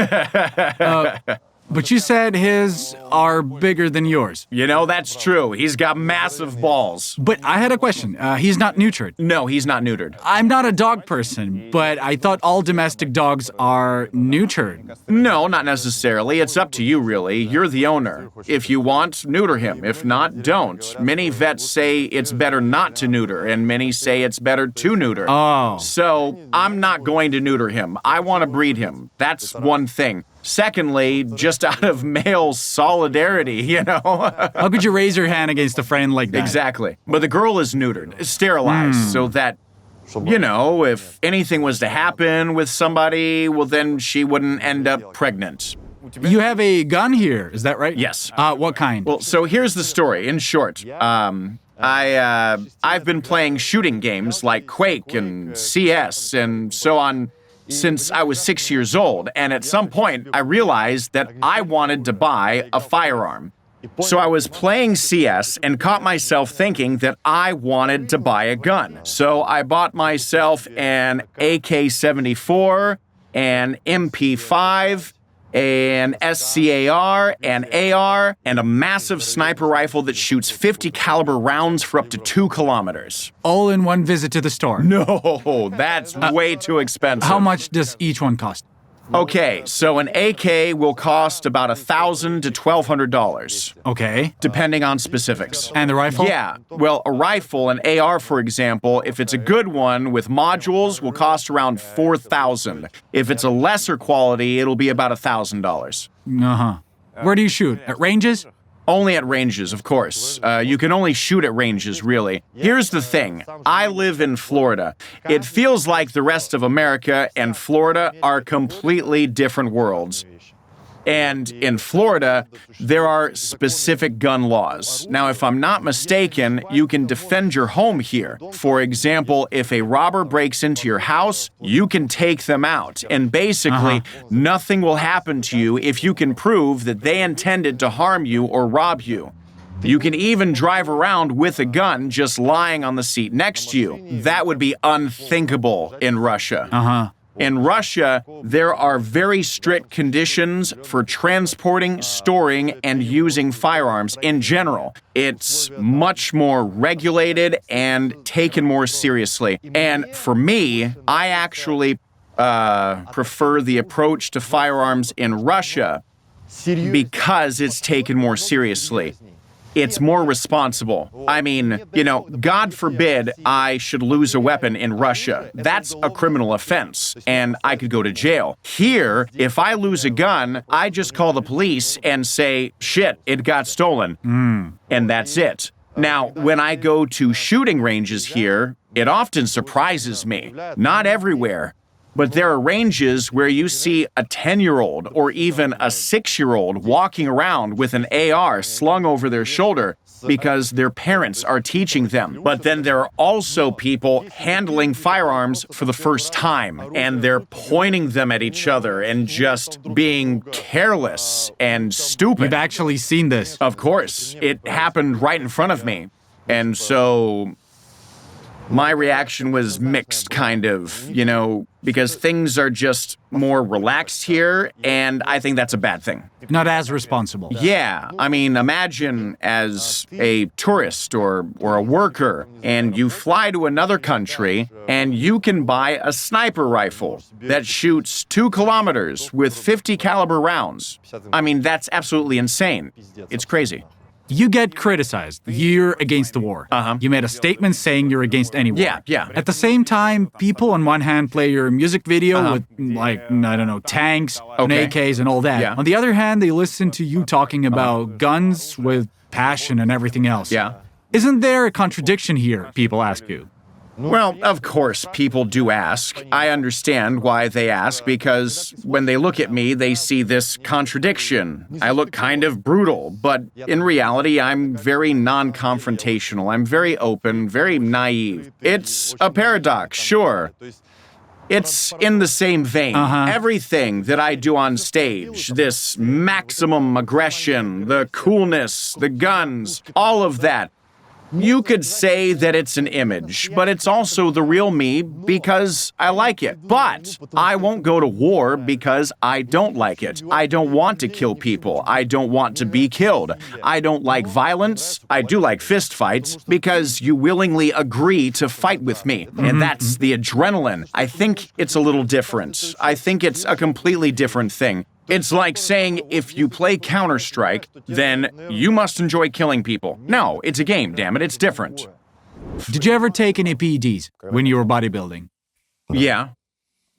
But you said his are bigger than yours. You know, that's true. He's got massive balls. But I had a question. He's not neutered. No, he's not neutered. I'm not a dog person, but I thought all domestic dogs are neutered. No, not necessarily. It's up to you, really. You're the owner. If you want, neuter him. If not, don't. Many vets say it's better not to neuter, and many say it's better to neuter. Oh. So, I'm not going to neuter him. I want to breed him. That's one thing. Secondly, just out of male solidarity, you know? How could you raise your hand against a friend like that? Exactly. But the girl is neutered, sterilized, so that, you know, if anything was to happen with somebody, well, then she wouldn't end up pregnant. You have a gun here, is that right? Yes. What kind? Well, so here's the story, in short. I've been playing shooting games like Quake and CS and so on since I was 6 years old, and at some point I realized that I wanted to buy a firearm. So I was playing CS and caught myself thinking that I wanted to buy a gun. So I bought myself an AK-74, an MP5, an SCAR, an AR, and a massive sniper rifle that shoots 50 caliber rounds for up to 2 kilometers. All in one visit to the store. No, that's way too expensive. How much does each one cost? Okay, so an AK will cost about $1,000 to $1,200. Okay. Depending on specifics. And the rifle? Yeah, well, a rifle, an AR for example, if it's a good one with modules, will cost around $4,000. If it's a lesser quality, it'll be about $1,000. Uh-huh. Where do you shoot? At ranges? Only at ranges, of course. You can only shoot at ranges, really. Here's the thing. I live in Florida. It feels like the rest of America and Florida are completely different worlds. And in Florida, there are specific gun laws. Now, if I'm not mistaken, you can defend your home here. For example, if a robber breaks into your house, you can take them out. And basically, nothing will happen to you if you can prove that they intended to harm you or rob you. You can even drive around with a gun just lying on the seat next to you. That would be unthinkable in Russia. In Russia, there are very strict conditions for transporting, storing, and using firearms in general. It's much more regulated and taken more seriously. And for me, I actually prefer the approach to firearms in Russia because it's taken more seriously. It's more responsible. I mean, you know, God forbid I should lose a weapon in Russia. That's a criminal offense, and I could go to jail. Here, if I lose a gun, I just call the police and say, shit, it got stolen. And that's it. Now, when I go to shooting ranges here, it often surprises me. Not everywhere. But there are ranges where you see a 10-year-old or even a 6-year-old walking around with an AR slung over their shoulder. because their parents are teaching them. But then there are also people handling firearms for the first time, and they're pointing them at each other and just being careless and stupid. You've actually seen this. Of course. It happened right in front of me. And so my reaction was mixed, kind of, because things are just more relaxed here, and I think that's a bad thing. Not as responsible. Yeah, I mean, imagine as a tourist or a worker, and you fly to another country, and you can buy a sniper rifle that shoots 2 kilometers with 50 caliber rounds. I mean, that's absolutely insane. It's crazy. You get criticized. You're against the war. You made a statement saying you're against any war. Yeah. At the same time, people on one hand play your music video with, tanks and AKs and all that. Yeah. On the other hand, they listen to you talking about guns with passion and everything else. Yeah. Isn't there a contradiction here, people ask you? Well, of course, people do ask. I understand why they ask, because when they look at me, they see this contradiction. I look kind of brutal, but in reality, I'm very non-confrontational. I'm very open, very naive. It's a paradox, sure. It's in the same vein. Everything that I do on stage, this maximum aggression, the coolness, the guns, all of that, you could say that it's an image, but it's also the real me because I like it. But I won't go to war because I don't like it. I don't want to kill people. I don't want to be killed. I don't like violence. I do like fist fights because you willingly agree to fight with me. And that's the adrenaline. I think it's a little different. I think it's a completely different thing. It's like saying if you play Counter-Strike, then you must enjoy killing people. No, it's a game, damn it, it's different. Did you ever take any PEDs when you were bodybuilding? Yeah.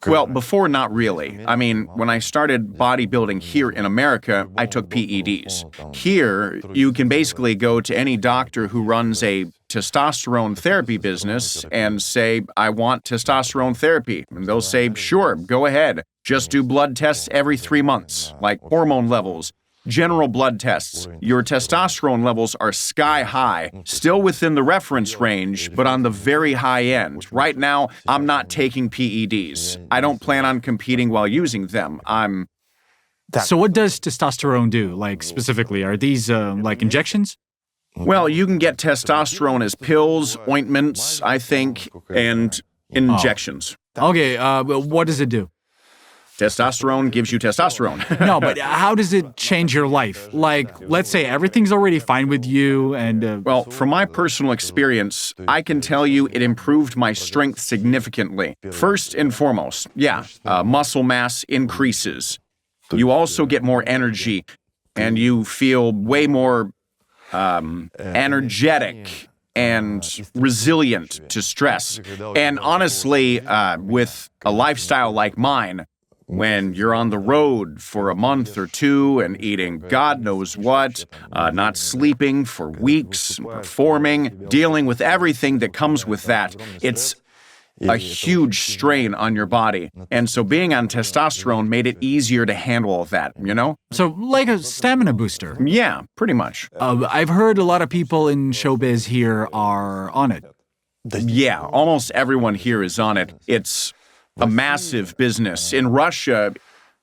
Well, before, not really. I mean, when I started bodybuilding here in America, I took PEDs. Here, you can basically go to any doctor who runs a testosterone therapy business and say, I want testosterone therapy. And they'll say, sure, go ahead. Just do blood tests every 3 months, like hormone levels, general blood tests. Your testosterone levels are sky high, still within the reference range, but on the very high end. Right now, I'm not taking PEDs. I don't plan on competing while using them. So what does testosterone do, like, specifically? Are these, like, injections? Well, you can get testosterone as pills, ointments, I think, and injections. Okay, what does it do? Testosterone gives you testosterone. No, but how does it change your life? Like, let's say everything's already fine with you and... Well, from my personal experience, I can tell you it improved my strength significantly. First and foremost, muscle mass increases. You also get more energy, and you feel way more energetic and resilient to stress. And honestly, with a lifestyle like mine, when you're on the road for a month or 2 and eating God knows what, not sleeping for weeks, performing, dealing with everything that comes with that, it's a huge strain on your body. And so being on testosterone made it easier to handle all of that, So like a stamina booster? Yeah, pretty much. I've heard a lot of people in showbiz here are on it. Yeah, almost everyone here is on it. It's a massive business. In Russia,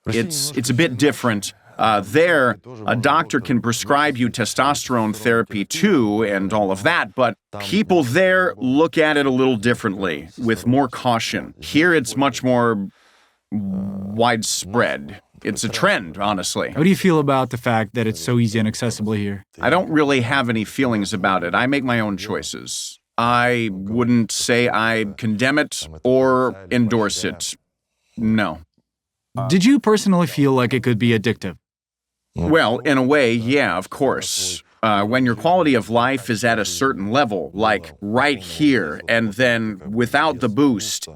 it's a bit different. There, a doctor can prescribe you testosterone therapy too and all of that, but people there look at it a little differently, with more caution. Here, it's much more widespread. It's a trend, honestly. How do you feel about the fact that it's so easy and accessible here? I don't really have any feelings about it. I make my own choices. I wouldn't say I condemn it or endorse it. No. Did you personally feel like it could be addictive? Well, in a way, yeah, of course. When your quality of life is at a certain level, like right here, and then without the boost,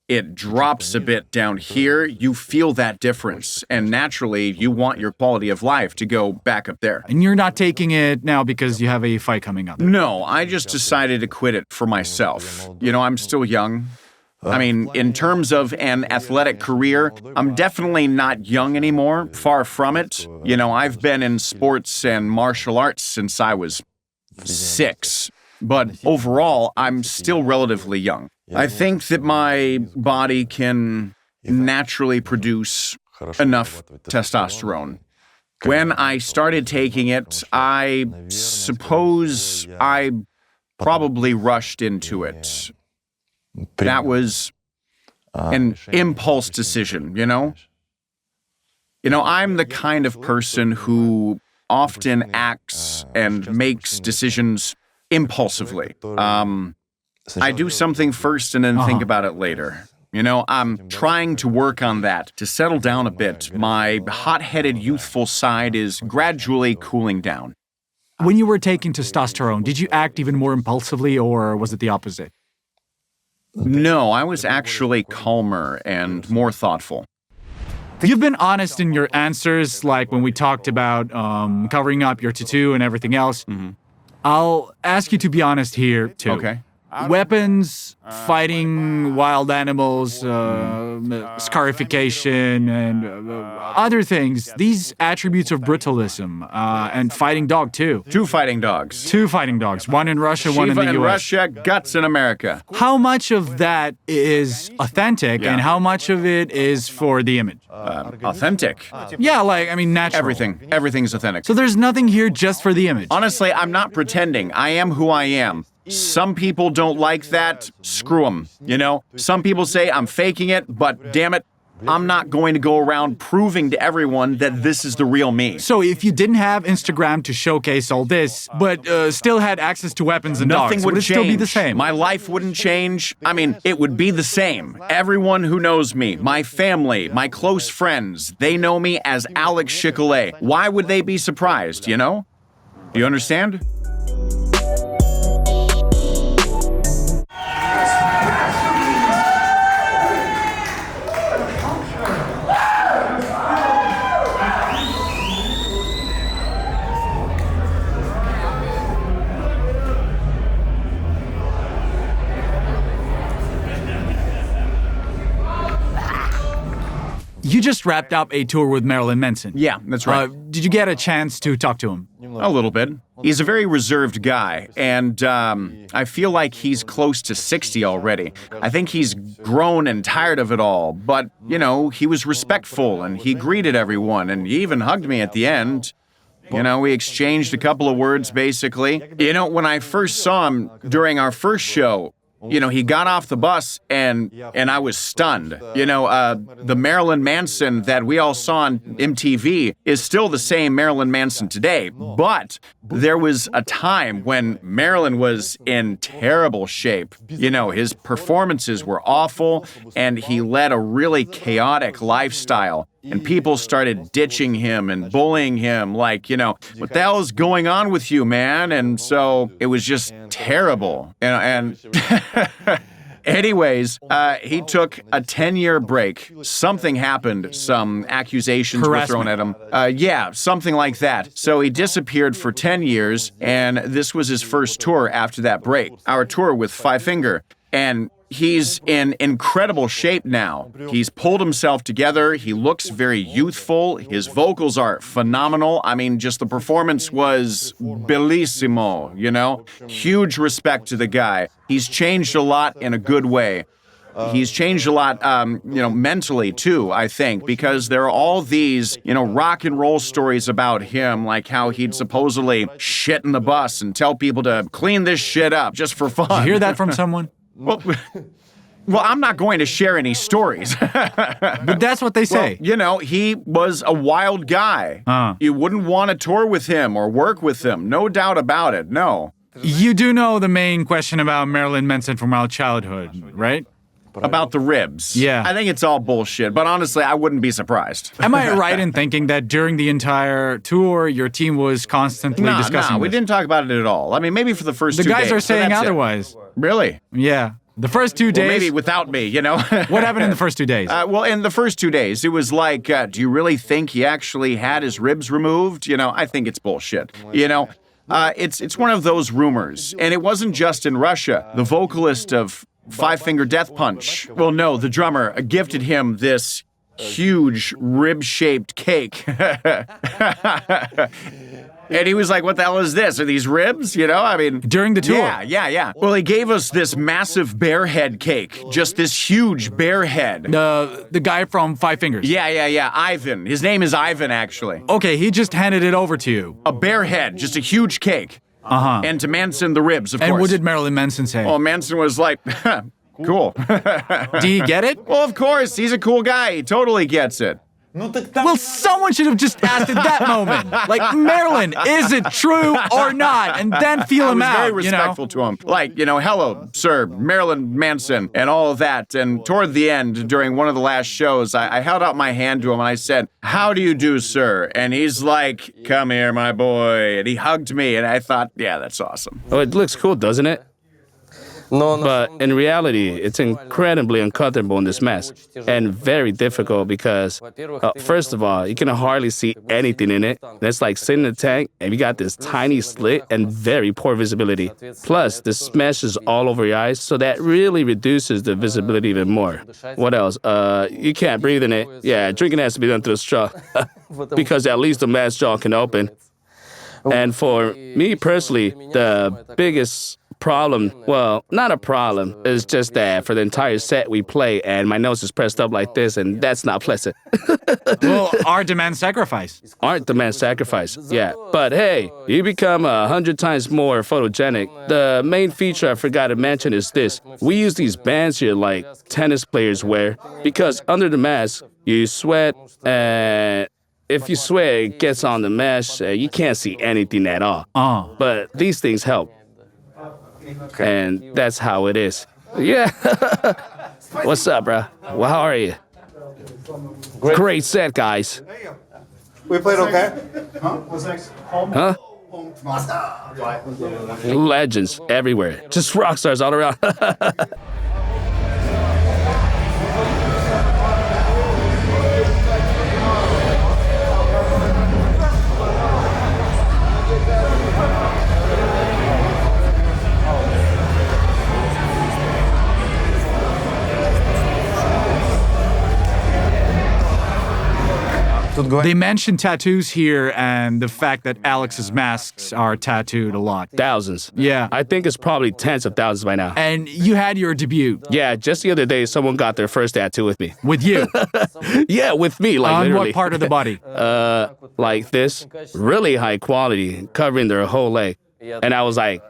it drops a bit down here, you feel that difference. And naturally, you want your quality of life to go back up there. And you're not taking it now because you have a fight coming up? No, I just decided to quit it for myself. I'm still young. I mean, in terms of an athletic career, I'm definitely not young anymore, far from it. I've been in sports and martial arts since I was 6. But overall, I'm still relatively young. I think that my body can naturally produce enough testosterone. When I started taking it, I suppose I probably rushed into it. That was an impulse decision, you know? I'm the kind of person who often acts and makes decisions impulsively. I do something first and then think about it later. I'm trying to work on that, to settle down a bit. My hot-headed, youthful side is gradually cooling down. When you were taking testosterone, did you act even more impulsively, or was it the opposite? No, I was actually calmer and more thoughtful. You've been honest in your answers, like when we talked about covering up your tattoo and everything else. Mm-hmm. I'll ask you to be honest here, too. Okay. Weapons, fighting wild animals, scarification, and other things. These attributes of brutalism, and fighting dog, too. 2 fighting dogs. 2 fighting dogs, one in Russia, one in the Shiva in US. Russia, guts in America. How much of that is authentic, and how much of it is for the image? Authentic. Yeah, natural. Everything's authentic. So there's nothing here just for the image. Honestly, I'm not pretending. I am who I am. Some people don't like that. Screw them. Some people say I'm faking it, but damn it, I'm not going to go around proving to everyone that this is the real me. So if you didn't have Instagram to showcase all this, but still had access to weapons and Nothing dogs, would it change. still be the same? My life wouldn't change. It would be the same. Everyone who knows me, my family, my close friends, they know me as Alex Shikolay. Why would they be surprised, Do you understand? You just wrapped up a tour with Marilyn Manson. Yeah, that's right. Did you get a chance to talk to him? A little bit. He's a very reserved guy, and I feel like he's close to 60 already. I think he's grown and tired of it all, but, he was respectful, and he greeted everyone, and he even hugged me at the end. We exchanged a couple of words, basically. When I first saw him during our first show, he got off the bus and I was stunned. The Marilyn Manson that we all saw on MTV is still the same Marilyn Manson today. But there was a time when Marilyn was in terrible shape. His performances were awful and he led a really chaotic lifestyle. And people started ditching him and bullying him like, what the hell is going on with you, man? And so it was just terrible. And anyways, he took a 10-year break. Something happened. Some accusations were thrown at him. Yeah, something like that. So he disappeared for 10 years, and this was his first tour after that break. Our tour with Five Finger. And he's in incredible shape now. He's pulled himself together. He looks very youthful. His vocals are phenomenal. Just the performance was bellissimo, Huge respect to the guy. He's changed a lot in a good way. He's changed a lot, mentally too, I think, because there are all these, rock and roll stories about him, like how he'd supposedly shit in the bus and tell people to clean this shit up just for fun. Did you hear that from someone? Well, I'm not going to share any stories. But that's what they say. Well, he was a wild guy. You wouldn't want to tour with him or work with him. No doubt about it, no. You do know the main question about Marilyn Manson from our childhood, right? About the ribs. Yeah. I think it's all bullshit, but honestly, I wouldn't be surprised. Am I right in thinking that during the entire tour, your team was constantly discussing we this? didn't talk about it at all. Maybe for the first 2 days. The guys are saying otherwise. Really? Yeah. The first 2 days. Well, maybe without me, What happened in the first 2 days? Well, in the first 2 days, it was like, do you really think he actually had his ribs removed? I think it's bullshit. It's one of those rumors. And it wasn't just in Russia. The vocalist of Five Finger Death Punch, the drummer, gifted him this huge rib-shaped cake. And he was like, what the hell is this? Are these ribs? You know, I mean... During the tour? Yeah. Well, he gave us this massive bear head cake. Just this huge bear head. The guy from Five Fingers? Yeah. Ivan. His name is Ivan, actually. Okay, he just handed it over to you. A bear head, just a huge cake. Uh-huh. And to Manson, the ribs, of course. And what did Marilyn Manson say? Well, Manson was like, cool. Do you get it? Well, of course. He's a cool guy. He totally gets it. Well, someone should have just asked at that moment. Like, Marilyn, is it true or not? And then feel him out, I was very respectful to him. Like, hello, sir, Marilyn Manson, and all of that. And toward the end, during one of the last shows, I held out my hand to him and I said, how do you do, sir? And he's like, come here, my boy. And he hugged me, and I thought, yeah, that's awesome. Oh, it looks cool, doesn't it? But in reality, it's incredibly uncomfortable in this mask and very difficult because, first of all, you can hardly see anything in it. And it's like sitting in a tank and you got this tiny slit and very poor visibility. Plus, this mesh is all over your eyes, so that really reduces the visibility even more. What else? You can't breathe in it. Yeah, drinking has to be done through a straw because at least the mask jaw can open. And for me personally, the biggest problem, well, not a problem, it's just that for the entire set we play and my nose is pressed up like this and that's not pleasant. Well, art demands sacrifice. Art demands sacrifice, yeah. But hey, you become 100 times more photogenic. The main feature I forgot to mention is this. We use these bands here like tennis players wear because under the mask, you sweat and if you sweat, it gets on the mesh, you can't see anything at all. But these things help. And that's how it is. Yeah. What's up, bro? Well, how are you? Great set, guys. We played okay? Huh? Legends everywhere. Just rock stars all around. They mentioned tattoos here and the fact that Alex's masks are tattooed a lot. Thousands. Yeah. I think it's probably tens of thousands by now. And you had your debut. Yeah, just the other day, someone got their first tattoo with me. With you? Yeah, with me, like on literally. what part of the body? Like this, really high quality, covering their whole leg. And I was like,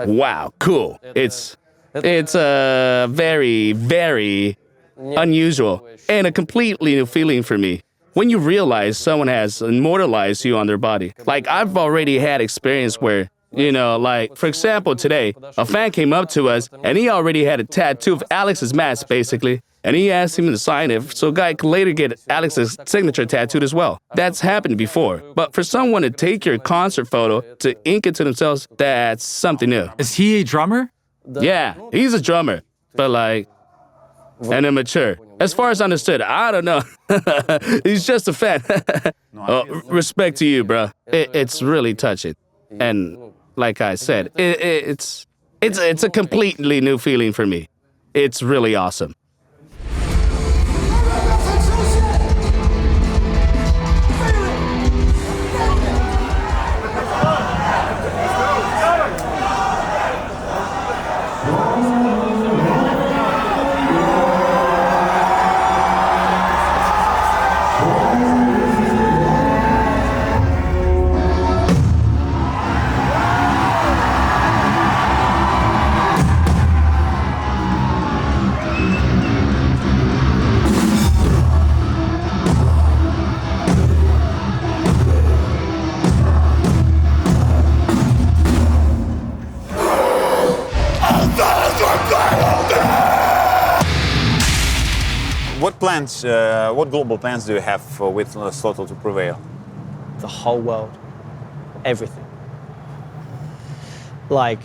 wow, cool. It's very, very unusual and a completely new feeling for me. When you realize someone has immortalized you on their body. Like, I've already had experience where, like, for example, today, a fan came up to us, and he already had a tattoo of Alex's mask, basically, and he asked him to sign it so a guy could later get Alex's signature tattooed as well. That's happened before. But for someone to take your concert photo to ink it to themselves, that's something new. Is he a drummer? Yeah, he's a drummer, but, like, and immature. As far as understood, I don't know. He's just a fan. Respect to you, bro. It's really touching. And like I said, it's a completely new feeling for me. It's really awesome. What global plans do you have with Slottle to Prevail? The whole world, everything. Like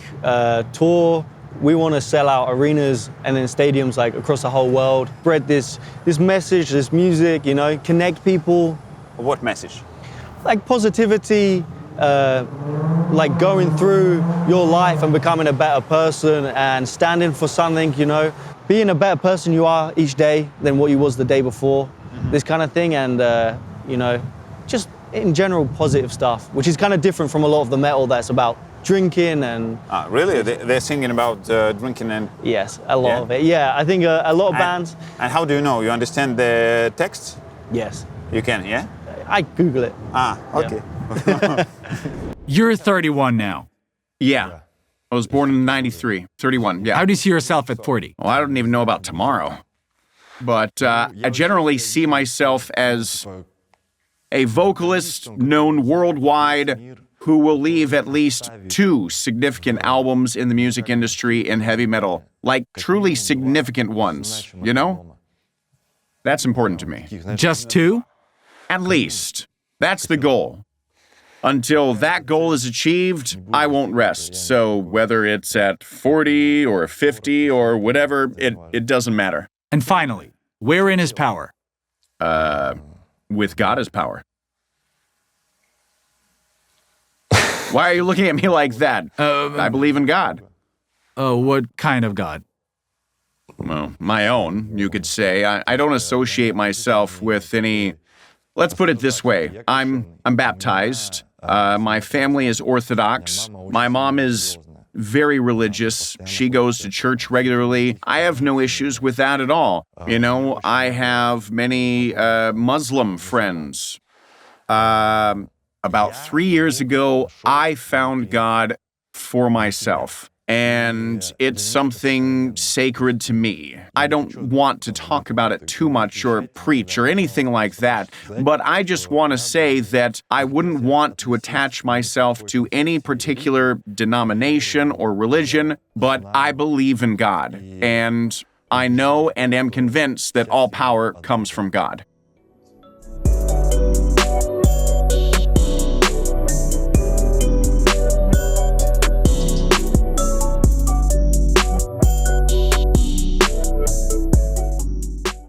tour, we want to sell out arenas and then stadiums like across the whole world. Spread this message, this music, connect people. What message? Like positivity, like going through your life and becoming a better person and standing for something, being a better person you are each day than what you was the day before, this kind of thing, and just in general positive stuff, which is kind of different from a lot of the metal that's about drinking and... Really? They're singing about drinking and... Yes, a lot of it. Yeah, I think a lot of bands... And how do you know? You understand the text? Yes. You can, yeah? I Google it. Okay. Yeah. You're 31 now. Yeah. I was born in 93, 31, yeah. How do you see yourself at 40? Well, I don't even know about tomorrow. But I generally see myself as a vocalist known worldwide who will leave at least 2 significant albums in the music industry in heavy metal. Like, truly significant ones, you know? That's important to me. Just 2? At least. That's the goal. Until that goal is achieved, I won't rest. So whether it's at 40 or 50 or whatever, it doesn't matter. And finally, wherein is power? With God as power. Why are you looking at me like that? I believe in God. What kind of God? Well, my own, you could say. I don't associate myself with any... Let's put it this way. I'm baptized. My family is Orthodox. My mom is very religious. She goes to church regularly. I have no issues with that at all. You know, I have many Muslim friends. About 3 years ago, I found God for myself. And it's something sacred to me. I don't want to talk about it too much or preach or anything like that, but I just want to say that I wouldn't want to attach myself to any particular denomination or religion, but I believe in God, and I know and am convinced that all power comes from God.